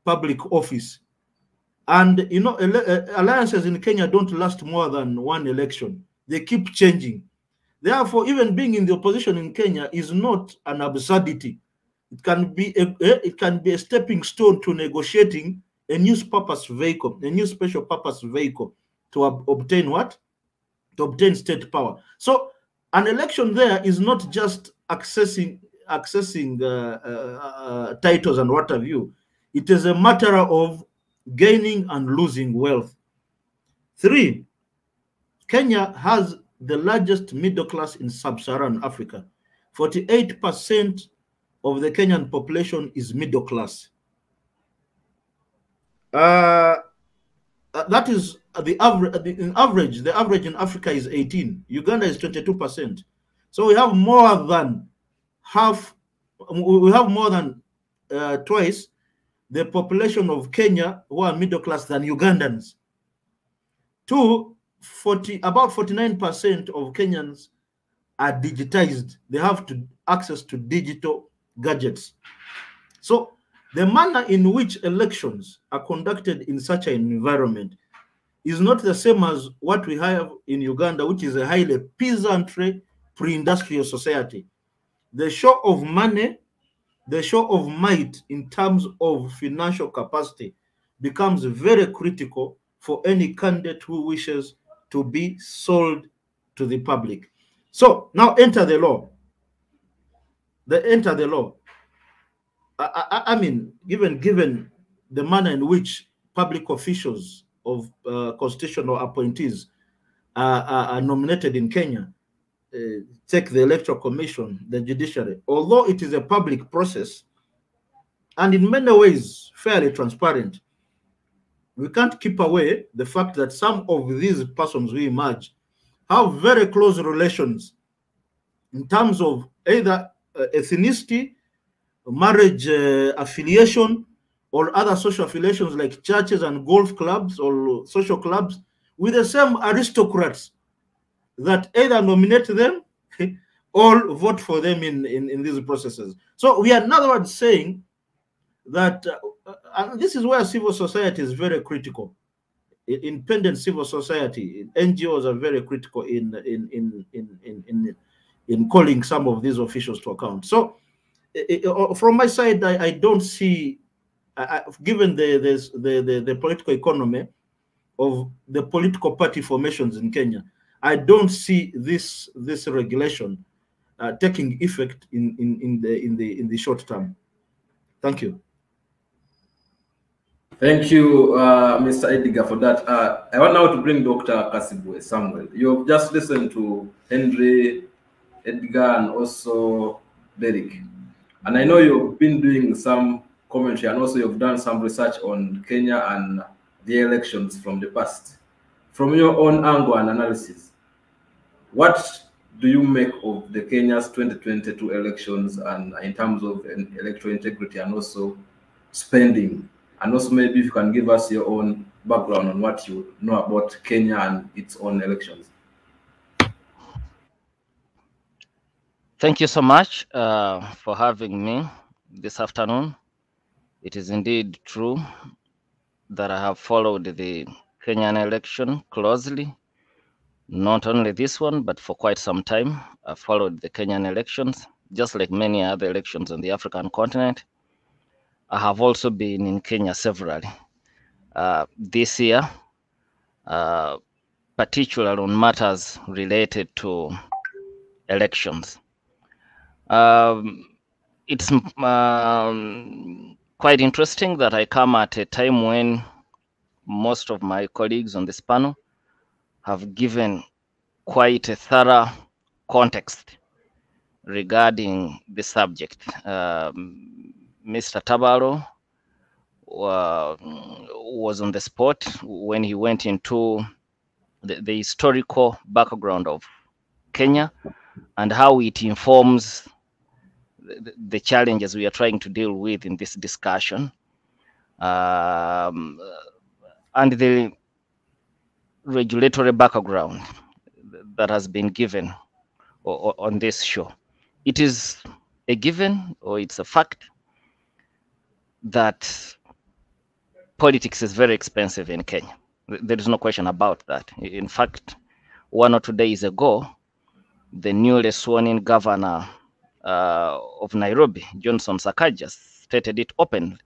Speaker 6: public office. And you know, alliances in Kenya don't last more than one election. They keep changing. Therefore, even being in the opposition in Kenya is not an absurdity. It can be a stepping stone to negotiating a new purpose vehicle, a new special purpose vehicle to obtain what? To obtain state power. So an election there is not just accessing titles and what have you. It is a matter of gaining and losing wealth. 3, Kenya has the largest middle class in sub-Saharan Africa. 48% of the Kenyan population is middle class. that is the average. In average, the average in Africa is 18. Uganda is 22%. So we have more than half. We have more than twice the population of Kenya who are middle class than Ugandans. About 49% of Kenyans are digitized. They have access to digital gadgets. So the manner in which elections are conducted in such an environment is not the same as what we have in Uganda, which is a highly peasantry pre-industrial society. The show of money, the show of might in terms of financial capacity becomes very critical for any candidate who wishes to be sold to the public. So now enter the law. Enter the law. I mean, given the manner in which public officials of constitutional appointees are nominated in Kenya, take the Electoral Commission, the judiciary, although it is a public process and in many ways fairly transparent, we can't keep away the fact that some of these persons who emerge have very close relations in terms of either ethnicity, marriage affiliation, or other social affiliations like churches and golf clubs or social clubs with the same aristocrats that either nominate them or vote for them in these processes. So we are, in other words, saying that, and this is where civil society is very critical. Independent civil society, NGOs are very critical in calling some of these officials to account. So from my side, I don't see, given the political economy of the political party formations in Kenya, I don't see this regulation taking effect in the short term. Thank you.
Speaker 2: Thank you, Mr. Edgar, for that. I want now to bring Dr. Kasibwe Samuel. You've just listened to Henry, Edgar, and also Derek. And I know you've been doing some commentary and also you've done some research on Kenya and the elections from the past. From your own angle and analysis, what do you make of the Kenya's 2022 elections and in terms of electoral integrity and also spending? And also maybe if you can give us your own background on what you know about Kenya and its own elections.
Speaker 7: Thank you so much for having me this afternoon. It is indeed true that I have followed the Kenyan election closely. Not only this one, but for quite some time. I followed the Kenyan elections, just like many other elections on the African continent. I have also been in Kenya severally. This year, particularly on matters related to elections. It's quite interesting that I come at a time when most of my colleagues on this panel have given quite a thorough context regarding the subject. Mr. Tabaro was on the spot when he went into the historical background of Kenya and how it informs the challenges we are trying to deal with in this discussion, and the regulatory background that has been given on this show. It is a given, or it's a fact, that politics is very expensive in Kenya. There is no question about that. In fact, 1 or 2 days ago, the newly sworn-in governor of Nairobi, Johnson Sakaja, stated it openly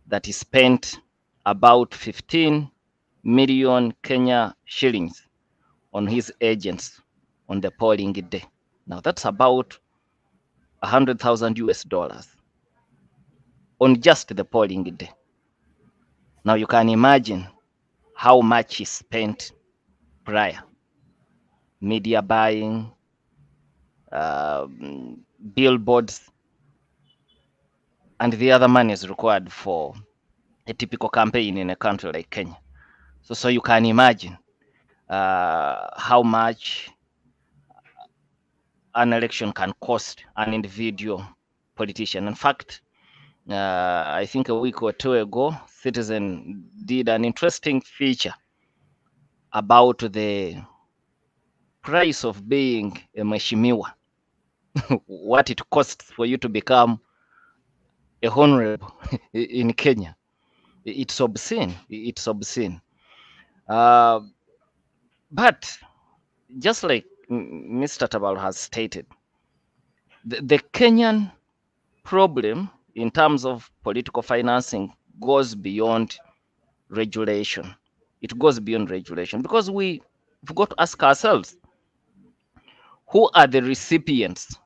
Speaker 7: that he spent about 15 million Kenya shillings on his agents on the polling day. Now that's about 100,000 US dollars on just the polling day. Now you can imagine how much he spent prior. Media buying, billboards, and the other money is required for a typical campaign in a country like Kenya. So you can imagine how much an election can cost an individual politician. In fact, I think a week or two ago, Citizen did an interesting feature about the price of being a mheshimiwa, what it costs for you to become a honorable in Kenya. It's obscene. It's obscene. But just like Mr. Tabal has stated, the Kenyan problem in terms of political financing goes beyond regulation. It goes beyond regulation because we've got to ask ourselves, who are the recipients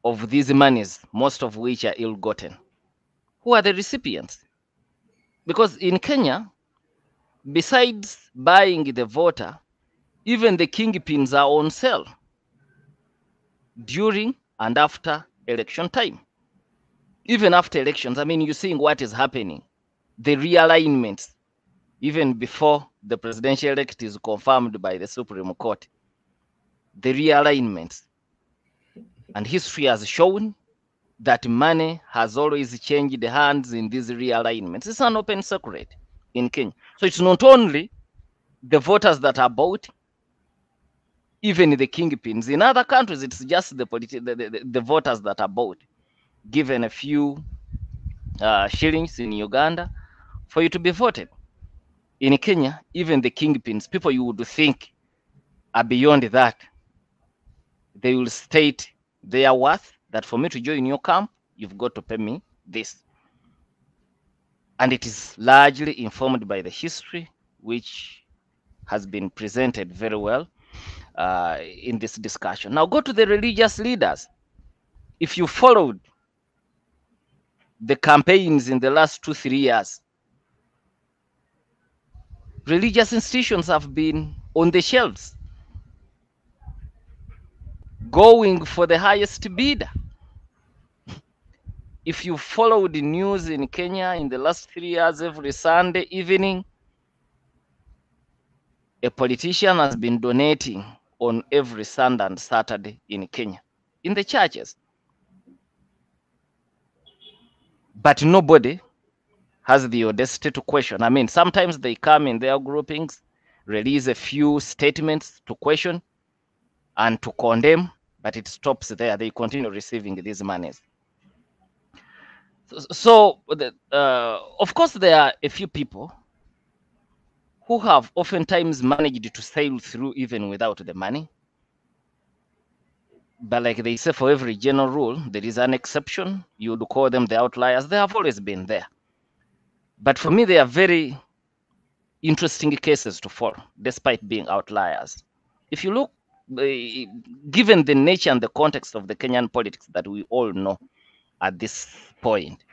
Speaker 7: of these monies, most of which are ill-gotten? Who are the recipients? Because in Kenya, besides buying the voter, even the kingpins are on sale during and after election time. Even after elections, I mean, you're seeing what is happening. The realignments, even before the presidential elect is confirmed by the Supreme Court, the realignments. And history has shown that money has always changed hands in these realignments. It's an open secret in Kenya. So it's not only the voters that are bought, even the kingpins. In other countries, it's just the voters that are bought, given a few shillings in Uganda for you to be voted. In Kenya, even the kingpins, people you would think are beyond that, they will state their worth, that for me to join your camp, you've got to pay me this. And it is largely informed by the history, which has been presented very well in this discussion. Now go to the religious leaders. If you followed the campaigns in the last 2-3 years, religious institutions have been on the shelves, going for the highest bidder. If you follow the news in Kenya in the last 3 years, every Sunday evening, a politician has been donating on every Sunday and Saturday in Kenya, in the churches. But nobody has the audacity to question. I mean, sometimes they come in their groupings, release a few statements to question and to condemn, but it stops there. They continue receiving these monies. So of course, there are a few people who have oftentimes managed to sail through even without the money. But like they say, for every general rule, there is an exception. You would call them the outliers. They have always been there. But for me, they are very interesting cases to follow, despite being outliers. If you look, given the nature and the context of the Kenyan politics that we all know at this point,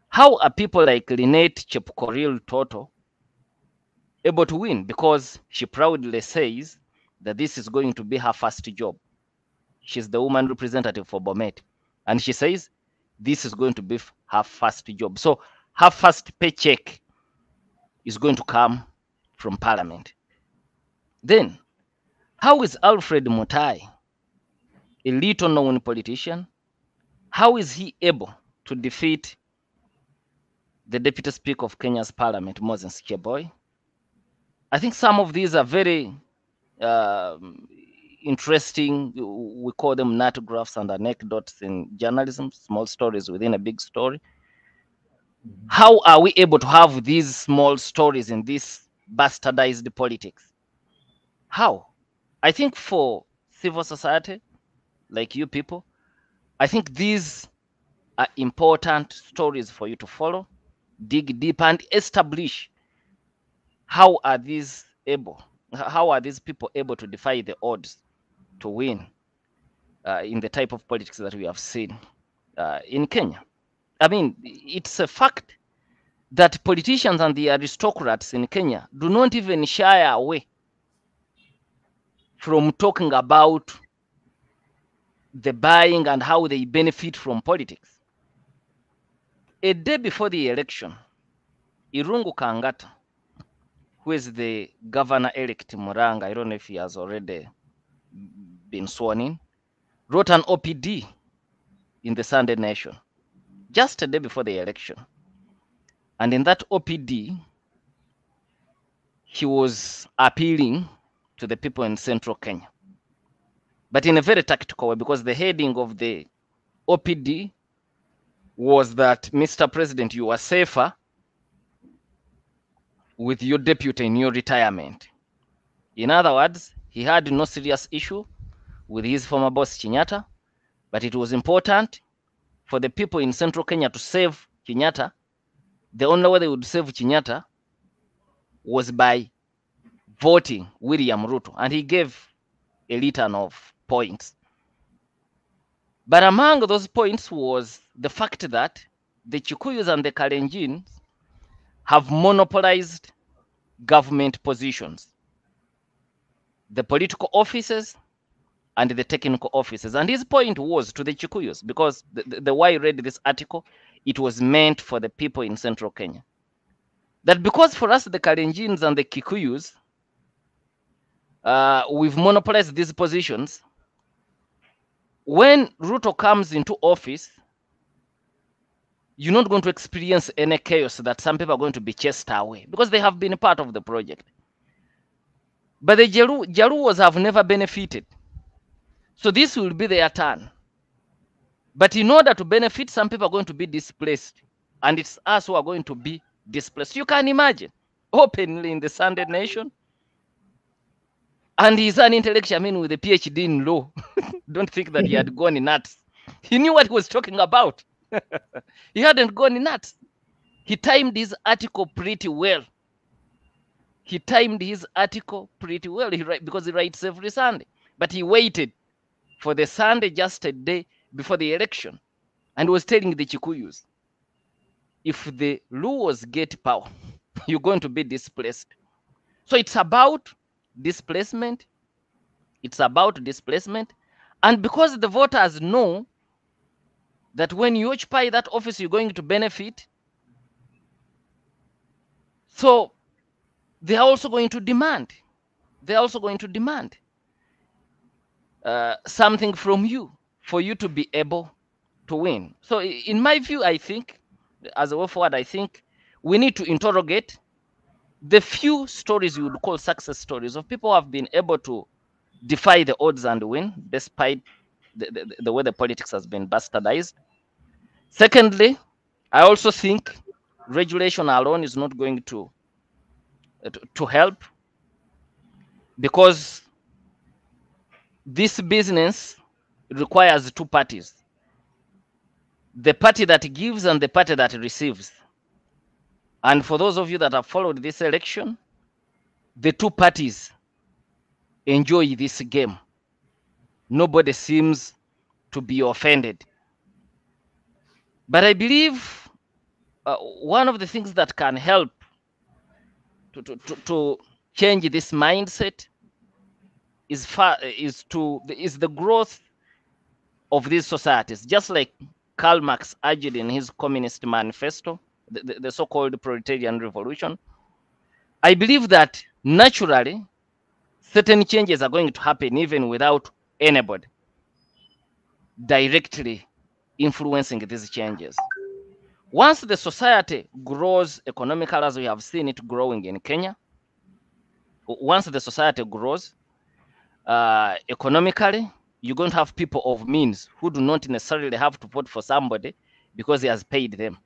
Speaker 7: how are people like Lynette Chepkorir Toto able to win? Because she proudly says that this is going to be her first job. She's the woman representative for Bomet. And she says this is going to be her first job. So her first paycheck is going to come from Parliament. Then, how is Alfred Mutai, a little known politician, how is he able to defeat the Deputy Speaker of Kenya's Parliament, Moses Cheboy? I think some of these are very interesting. We call them narrative and anecdotes in journalism, small stories within a big story. How are we able to have these small stories in this bastardized politics? How? I think for civil society, like you people, I think these are important stories for you to follow, dig deep and establish how are these people able to defy the odds to win in the type of politics that we have seen in Kenya. I mean, it's a fact that politicians and the aristocrats in Kenya do not even shy away from talking about the buying and how they benefit from politics. A day before the election, Irungu Kangata, who is the governor-elect Muranga, I don't know if he has already been sworn in, wrote an OPD in the Sunday Nation just a day before the election. And in that OPD, he was appealing to the people in central Kenya, but in a very tactical way, because the heading of the OPD was that, Mr. President, you are safer with your deputy in your retirement. In other words, he had no serious issue with his former boss Kenyatta, but it was important for the people in central Kenya to save Kenyatta. The only way they would save Kenyatta was by voting William Ruto, and he gave a litany of points. But among those points was the fact that the Chikuyus and the Kalenjins have monopolized government positions, the political offices and the technical offices. And his point was to the Chikuyus, because the way I read this article, it was meant for the people in central Kenya, that because for us, the Kalenjins and the Kikuyus, we've monopolized these positions. When Ruto comes into office, you're not going to experience any chaos that some people are going to be chased away, because they have been a part of the project. But the Jaluos have never benefited. So this will be their turn. But in order to benefit, some people are going to be displaced. And it's us who are going to be displaced. You can imagine, openly in the Sunday Nation. And he's an intellectual, I mean, with a PhD in law. Don't think that he had gone nuts. He knew what he was talking about. He hadn't gone nuts. He timed his article pretty well. He timed his article pretty well because he writes every Sunday. But he waited for the Sunday just a day before the election and was telling the Chikuyus, if the Luos get power, you're going to be displaced. So it's about displacement. It's about displacement. And because the voters know that when you occupy that office, you're going to benefit, so they're also going to demand. They're also going to demand something from you for you to be able to win. So in my view, I think, as a way forward, I think we need to interrogate the few stories you would call success stories of people who have been able to defy the odds and win, despite the way the politics has been bastardized. Secondly, I also think regulation alone is not going to help, because this business requires two parties, the party that gives and the party that receives. And for those of you that have followed this election, the two parties enjoy this game. Nobody seems to be offended. But I believe one of the things that can help to change this mindset is the growth of these societies, just like Karl Marx urged in his Communist Manifesto, the so-called proletarian revolution. I believe that naturally certain changes are going to happen even without anybody directly influencing these changes. Once the society grows economically, as we have seen it growing in Kenya, once the society grows economically, you're going to have people of means who do not necessarily have to vote for somebody because he has paid them.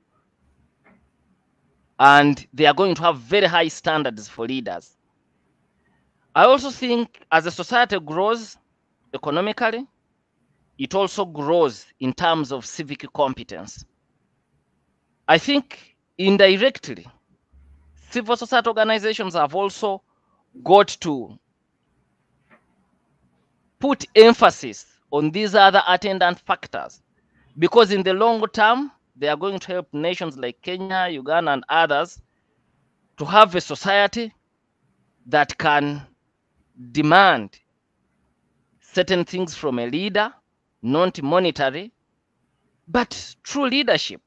Speaker 7: And they are going to have very high standards for leaders. I also think as the society grows economically, it also grows in terms of civic competence. I think indirectly, civil society organizations have also got to put emphasis on these other attendant factors, because in the long term, they are going to help nations like Kenya, Uganda, and others to have a society that can demand certain things from a leader, not monetary, but true leadership,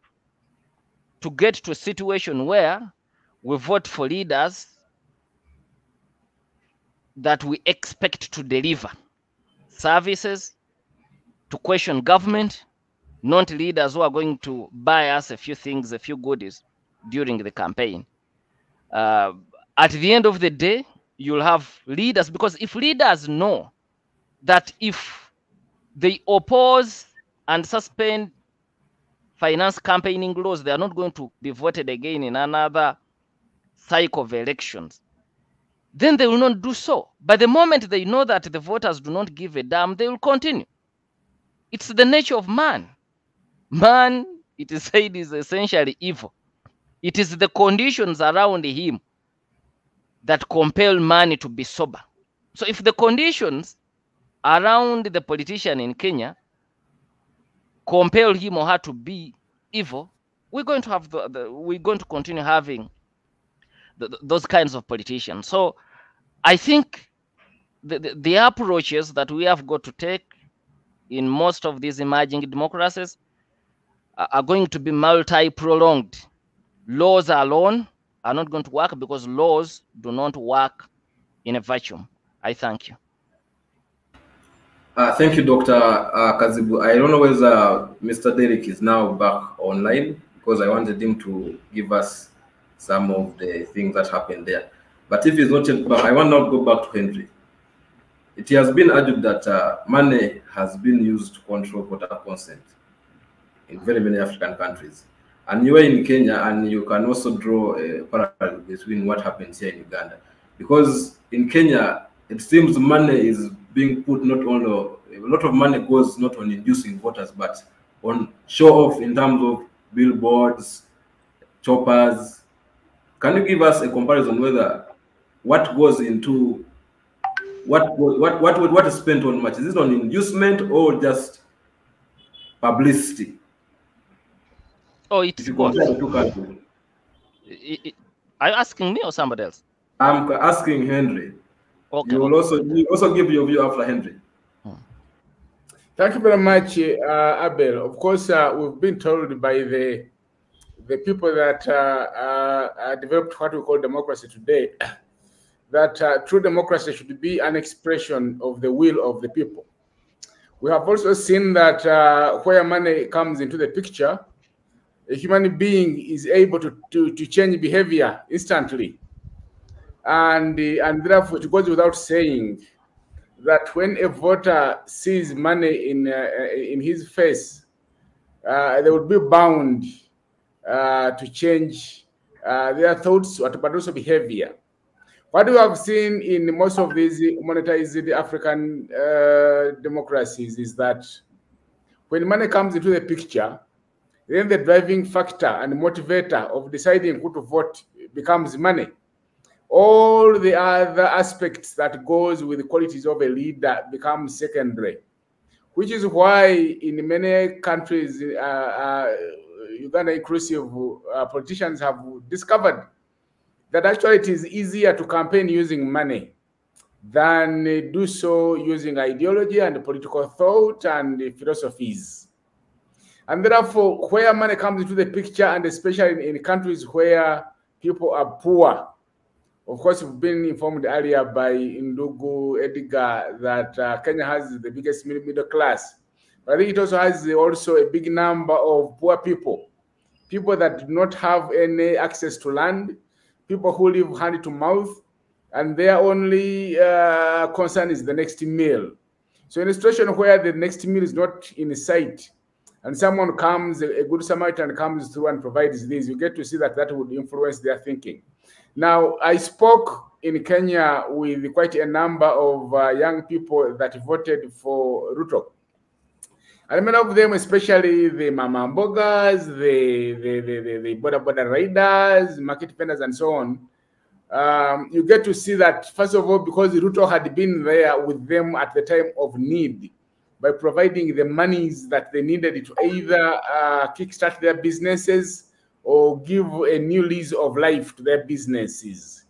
Speaker 7: to get to a situation where we vote for leaders that we expect to deliver services, to question government, not leaders who are going to buy us a few things, a few goodies during the campaign. At the end of the day, you'll have leaders, because if leaders know that if they oppose and suspend finance campaigning laws, they are not going to be voted again in another cycle of elections, then they will not do so. But the moment they know that the voters do not give a damn, they will continue. It's the nature of man. Man, it is said, is essentially evil. It is the conditions around him that compel man to be sober. So if the conditions around the politician in Kenya compel him or her to be evil, we're going to have we're going to continue having those kinds of politicians. So I think the approaches that we have got to take in most of these emerging democracies are going to be multi-pronged. Laws alone are not going to work, because laws do not work in a vacuum. I thank you.
Speaker 2: Thank you, Dr. Kazibu. I don't know whether Mr. Derek is now back online, because I wanted him to give us some of the things that happened there. But if he's not yet back, I want to go back to Henry. It has been argued that money has been used to control voter consent in very many African countries. And you are in Kenya, and you can also draw a parallel between what happens here in Uganda. Because in Kenya, it seems money is being put not only, a lot of money goes not on inducing voters, but on show off in terms of billboards, choppers. Can you give us a comparison whether what goes into what is spent on much? Is it on inducement or just publicity?
Speaker 7: Oh, it's both. Are you asking me or somebody else?
Speaker 2: I'm asking Henry.
Speaker 7: Okay.
Speaker 2: You will also give your view after Henry.
Speaker 3: Thank you very much, Abel. Of course, we've been told by the people that developed what we call democracy today, that true democracy should be an expression of the will of the people. We have also seen that where money comes into the picture, a human being is able to change behavior instantly. And therefore, it goes without saying that when a voter sees money in his face, they will be bound to change their thoughts, but also behavior. What we have seen in most of these monetized African democracies is that when money comes into the picture, then the driving factor and motivator of deciding who to vote becomes money. All the other aspects that goes with the qualities of a leader become secondary, which is why in many countries, Uganda inclusive, politicians have discovered that actually it is easier to campaign using money than do so using ideology and political thought and philosophies. And therefore, where money comes into the picture, and especially in countries where people are poor, of course, we've been informed earlier by Ndugu Edgar that Kenya has the biggest middle class. But I think it also has a big number of poor people, people that do not have any access to land, people who live hand to mouth, and their only concern is the next meal. So in a situation where the next meal is not in sight, and someone comes, a good Samaritan comes through and provides this, you get to see that would influence their thinking. Now, I spoke in Kenya with quite a number of young people that voted for Ruto. And many of them, especially the mama mbogas, the border riders, market vendors, and so on, you get to see that, first of all, because Ruto had been there with them at the time of need, by providing the monies that they needed to either kickstart their businesses or give a new lease of life to their businesses.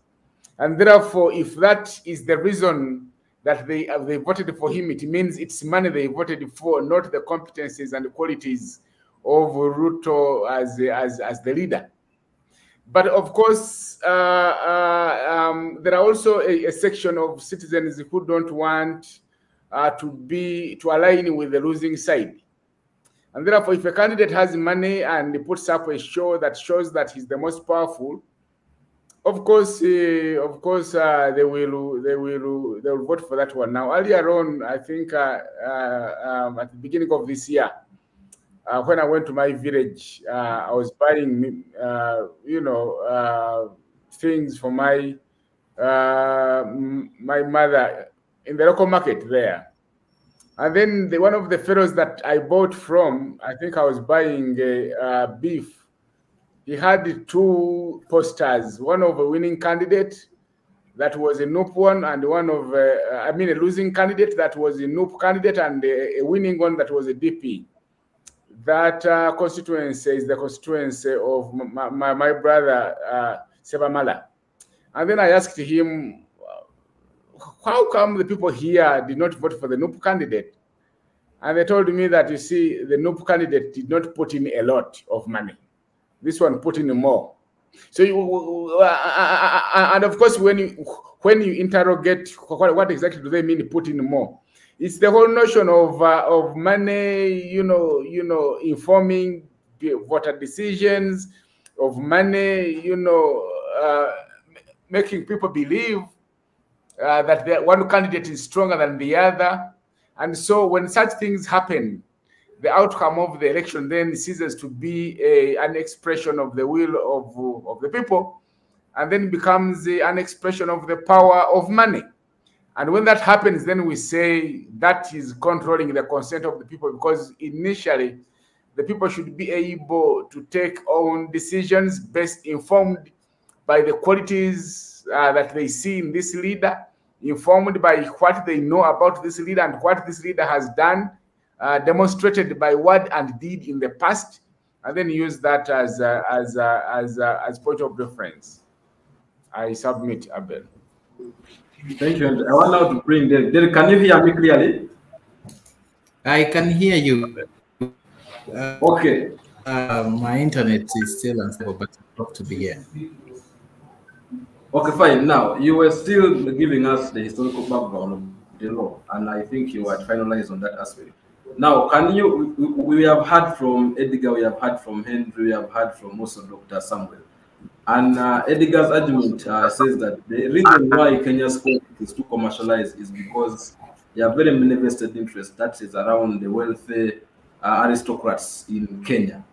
Speaker 3: And therefore, if that is the reason that they voted for him, it means it's money they voted for, not the competencies and the qualities of Ruto as the leader. But of course, the there are also a section of citizens who don't want to align with the losing side. And therefore, if a candidate has money and he puts up a show that shows that he's the most powerful, of course, they will vote for that one. Now, earlier on, I think at the beginning of this year, when I went to my village, I was buying, things for my my mother in the local market there. And then one of the fellows that I bought from, I think I was buying beef. He had two posters, one of a winning candidate that was a NUP one, and one of, a losing candidate that was a NUP candidate, and a winning one that was a DP. That constituency is the constituency of my brother, Sebamala. And then I asked him, how come the people here did not vote for the NUP candidate? And they told me that, you see, the NUP candidate did not put in a lot of money. This one put in more. So, and of course, when you interrogate what exactly do they mean put in more, it's the whole notion of money, informing voter decisions, of money, making people believe that one candidate is stronger than the other. And so when such things happen, the outcome of the election then ceases to be an expression of the will of the people, and then becomes an expression of the power of money. And when that happens, then we say that is controlling the consent of the people, because initially the people should be able to take own decisions informed by the qualities that they see in this leader, informed by what they know about this leader and what this leader has done, demonstrated by word and deed in the past, and then use that as point of reference. I submit, Abel.
Speaker 2: Thank you. And I want now to bring Derek. Derek, can you hear me clearly?
Speaker 4: I can hear you.
Speaker 2: Okay.
Speaker 4: My internet is still unstable, but I hope to be here.
Speaker 2: Okay, fine. Now, you were still giving us the historical background of the law, and I think you had finalized on that aspect. Now, we have heard from Edgar, we have heard from Henry, we have heard from also Dr. Samuel. And Edgar's argument says that the reason why Kenya's politics is too commercialized is because there are very many vested interests that is around the wealthy aristocrats in Kenya.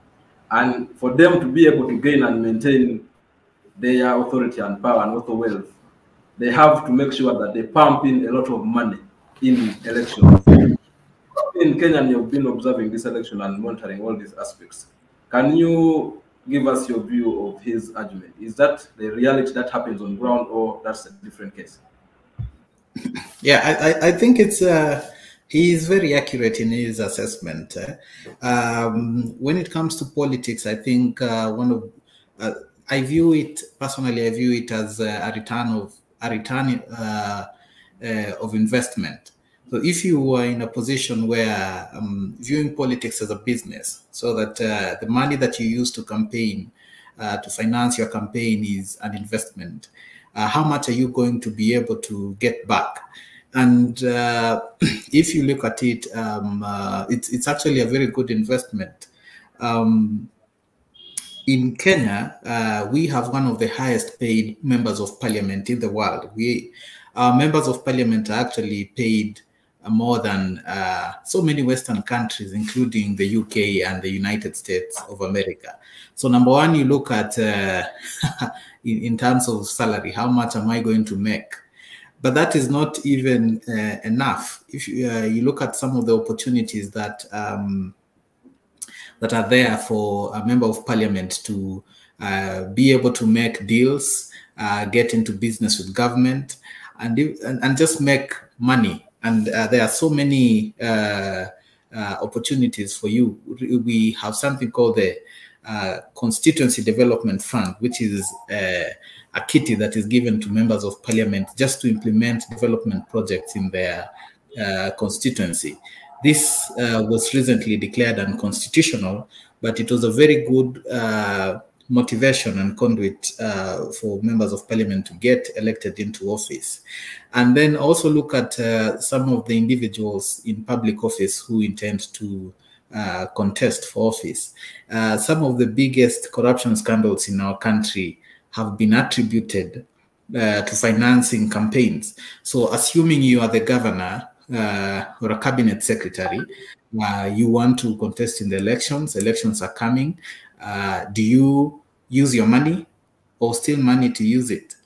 Speaker 2: And for them to be able to gain and maintain their authority and power and also wealth, they have to make sure that they pump in a lot of money in elections. In Kenya, you've been observing this election and monitoring all these aspects. Can you give us your view of his argument? Is that the reality that happens on ground, or that's a different case?
Speaker 4: Yeah, I think it's he is very accurate in his assessment. When it comes to politics, I think I view it personally. I view it as a return of investment. So if you are in a position where viewing politics as a business, so that the money that you use to campaign, to finance your campaign is an investment, how much are you going to be able to get back? And if you look at it, it's actually a very good investment. In Kenya, we have one of the highest paid members of parliament in the world. Our members of parliament are actually paid more than so many Western countries, including the UK and the United States of America. So number one, you look at in terms of salary, how much am I going to make? But that is not even enough. If you look at some of the opportunities that that are there for a member of parliament to be able to make deals, get into business with government, and just make money. And there are so many opportunities for you. We have something called the Constituency Development Fund, which is a kitty that is given to members of parliament just to implement development projects in their constituency. This was recently declared unconstitutional, but it was a very good motivation and conduit for members of parliament to get elected into office. And then also look at some of the individuals in public office who intend to contest for office. Some of the biggest corruption scandals in our country have been attributed to financing campaigns. So assuming you are the governor or a cabinet secretary, you want to contest in the elections are coming, do you use your money or steal money to use it?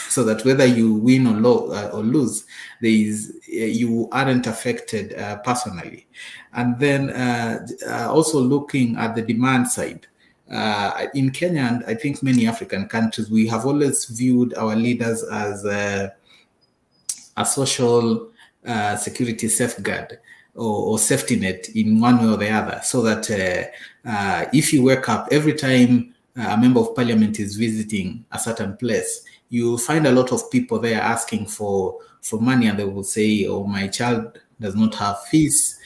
Speaker 4: So that whether you win or lose, you aren't affected personally. And then also looking at the demand side. In Kenya, and I think many African countries, we have always viewed our leaders as a social security safeguard or safety net in one way or the other, so that if you wake up every time a member of parliament is visiting a certain place, you'll find a lot of people there asking for money, and they will say, oh, my child does not have fees,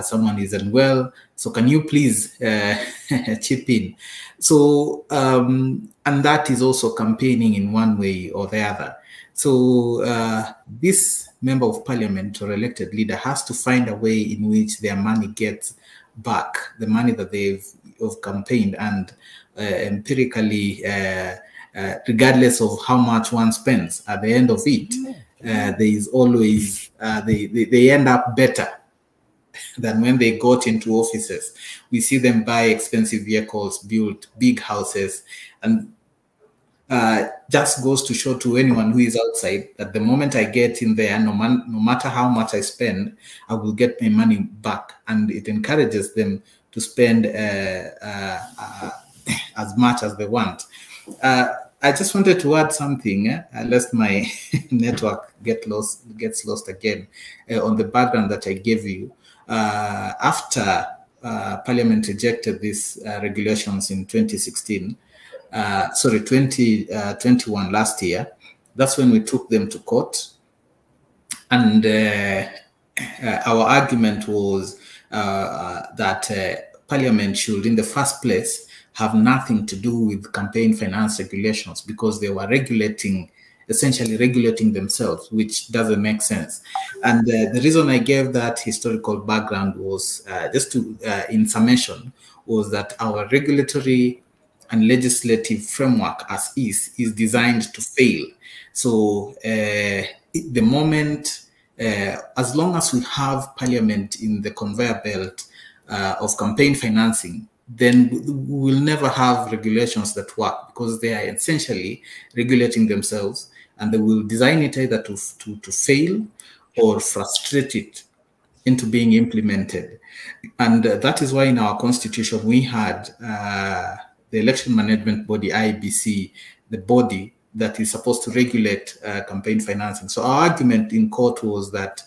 Speaker 4: someone is unwell, so can you please chip in? So, and that is also campaigning in one way or the other. So this member of parliament or elected leader has to find a way in which their money gets back, the money that they've campaigned, and empirically, regardless of how much one spends, at the end of it, there is always, they end up better than when they got into offices. We see them buy expensive vehicles, build big houses, and just goes to show to anyone who is outside that the moment I get in there, no matter how much I spend, I will get my money back. And it encourages them to spend as much as they want. I just wanted to add something, lest my network gets lost again, on the background that I gave you. After Parliament rejected these regulations in 2016, 2021, last year, that's when we took them to court. And our argument was that Parliament should, in the first place, have nothing to do with campaign finance regulations, because they were essentially regulating themselves, which doesn't make sense. And the reason I gave that historical background was just to, in summation, was that our regulatory and legislative framework as is designed to fail. So the moment, as long as we have Parliament in the conveyor belt of campaign financing, then we will never have regulations that work, because they are essentially regulating themselves, and they will design it either to fail or frustrate it into being implemented. And that is why in our constitution we had the election management body, IEBC, the body that is supposed to regulate campaign financing. So our argument in court was that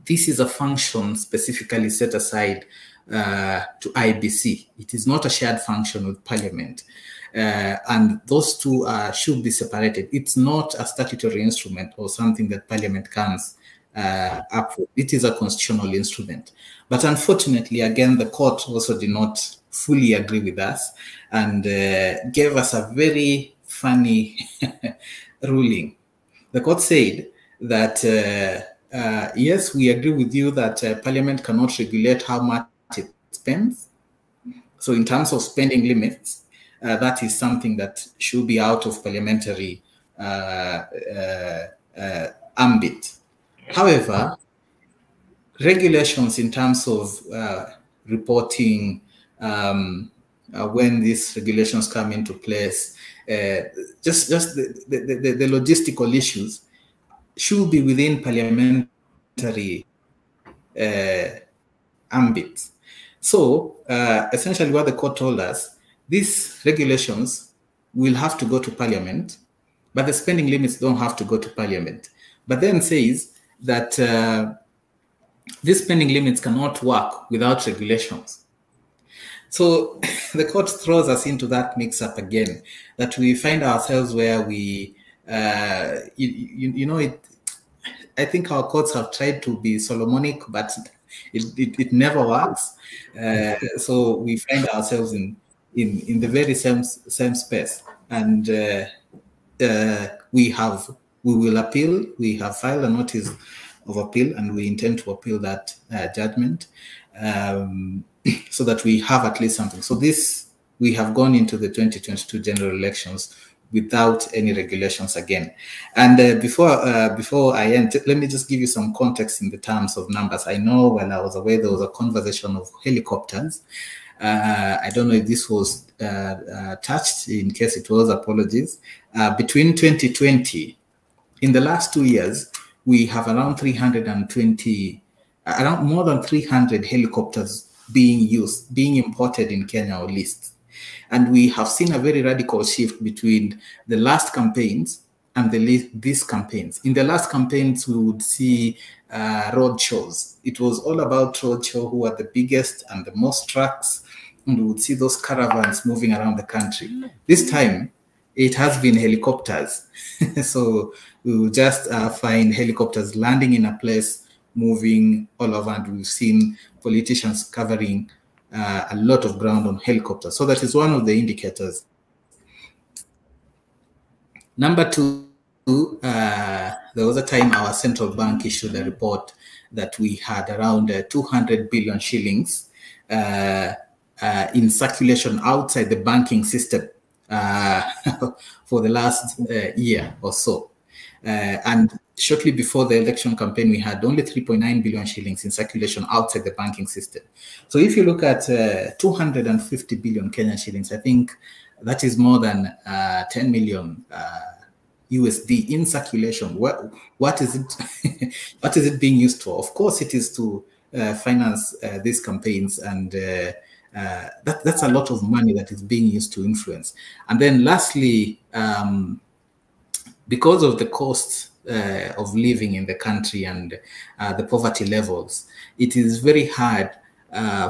Speaker 4: this is a function specifically set aside to IEBC. It is not a shared function with Parliament. And those two should be separated. It's not a statutory instrument or something that Parliament comes up with. It is a constitutional instrument. But unfortunately, again, the court also did not fully agree with us and gave us a very funny ruling. The court said that, yes, we agree with you that Parliament cannot regulate how much it spends. So in terms of spending limits, that is something that should be out of parliamentary ambit. However, regulations in terms of reporting when these regulations come into place, just the logistical issues should be within parliamentary ambit. So essentially what the court told us, these regulations will have to go to Parliament, but the spending limits don't have to go to Parliament. But then says that these spending limits cannot work without regulations. So the court throws us into that mix-up again, that we find ourselves where we, I think our courts have tried to be Solomonic, but it never works. So we find ourselves in in the very same space. And we will appeal. We have filed a notice of appeal, and we intend to appeal that judgment, so that we have at least something. So we have gone into the 2022 general elections without any regulations again. And before I end, let me just give you some context in the terms of numbers. I know when I was away, there was a conversation of helicopters. I don't know if this was touched. In case it was, apologies. Between 2020, in the last 2 years, we have around 320, around more than 300 helicopters being imported in Kenya or leased. And we have seen a very radical shift between the last campaigns and these campaigns. In the last campaigns, we would see road shows. It was all about road show, who are the biggest and the most trucks, and we would see those caravans moving around the country. This time, it has been helicopters. So we will just find helicopters landing in a place, moving all over, and we've seen politicians covering a lot of ground on helicopters. So that is one of the indicators. Number two, there was a time our central bank issued a report that we had around 200 billion shillings in circulation outside the banking system for the last year or so. And shortly before the election campaign, we had only 3.9 billion shillings in circulation outside the banking system. So if you look at 250 billion Kenyan shillings, I think that is more than 10 million USD in circulation. What is it? What is it being used for? Of course, it is to finance these campaigns, and that's a lot of money that is being used to influence. And then lastly, because of the cost of living in the country and the poverty levels, it is very hard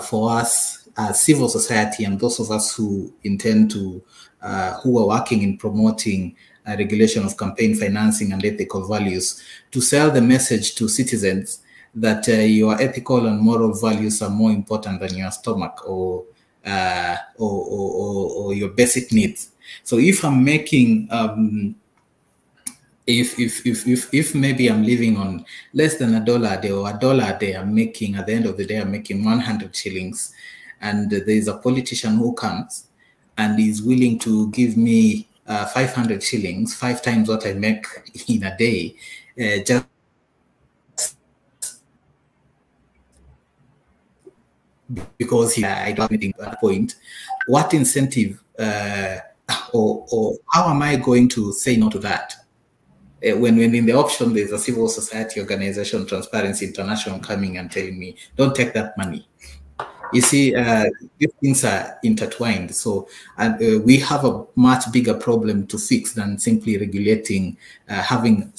Speaker 4: for us as civil society and those of us who intend to, who are working in promoting regulation of campaign financing and ethical values, to sell the message to citizens that your ethical and moral values are more important than your stomach or your basic needs. So if I'm making if maybe I'm living on less than $1 a day or $1 a day, I'm making, at the end of the day, I'm making 100 shillings, and there's a politician who comes and is willing to give me 500 shillings, 5 times what I make in a day, just because I don't have anything at that point. What incentive or how am I going to say no to that? When in the option, there's a civil society organization, Transparency International, coming and telling me, don't take that money. You see, these things are intertwined. So we have a much bigger problem to fix than simply regulating, having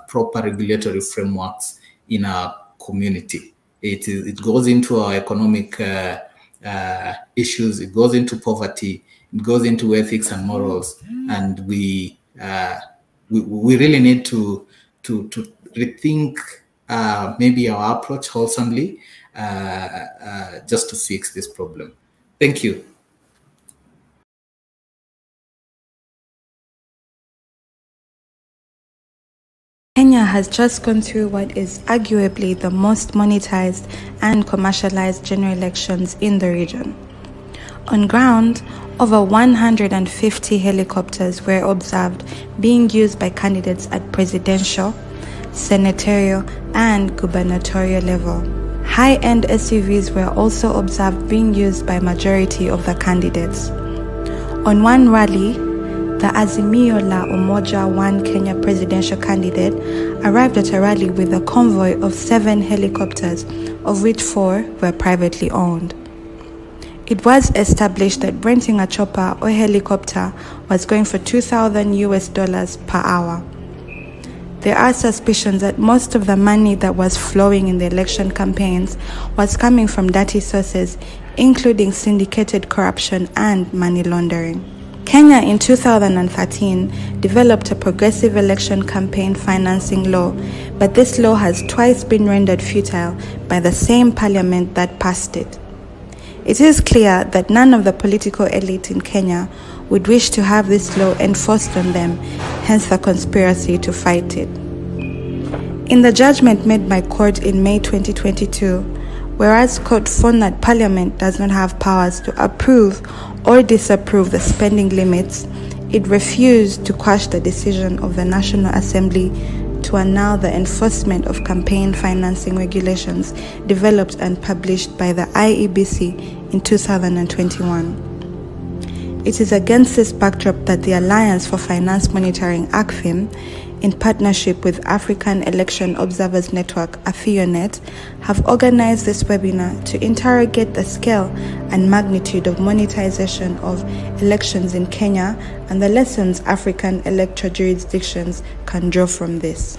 Speaker 4: proper regulatory frameworks in our community. It goes into our economic issues, it goes into poverty, it goes into ethics and morals, and we really need to rethink maybe our approach wholesomely, just to fix this problem. Thank you.
Speaker 1: Kenya has just gone through what is arguably the most monetized and commercialized general elections in the region. On ground, over 150 helicopters were observed being used by candidates at presidential, senatorial, and gubernatorial level. High-end SUVs were also observed being used by majority of the candidates. On one rally, the Azimio la Umoja One Kenya presidential candidate arrived at a rally with a convoy of 7 helicopters, of which 4 were privately owned. It was established that renting a chopper or helicopter was going for $2,000 per hour. There are suspicions that most of the money that was flowing in the election campaigns was coming from dirty sources, including syndicated corruption and money laundering. Kenya in 2013 developed a progressive election campaign financing law, but this law has twice been rendered futile by the same parliament that passed it. It is clear that none of the political elite in Kenya would wish to have this law enforced on them, hence the conspiracy to fight it. In the judgment made by court in May 2022, whereas court found that Parliament does not have powers to approve or disapprove the spending limits, it refused to quash the decision of the National Assembly to annul the enforcement of campaign financing regulations developed and published by the IEBC in 2021. It is against this backdrop that the Alliance for Finance Monitoring, ACFIM, in partnership with African Election Observers Network, AFIONET, have organized this webinar to interrogate the scale and magnitude of monetization of elections in Kenya and the lessons African electoral jurisdictions can draw from this.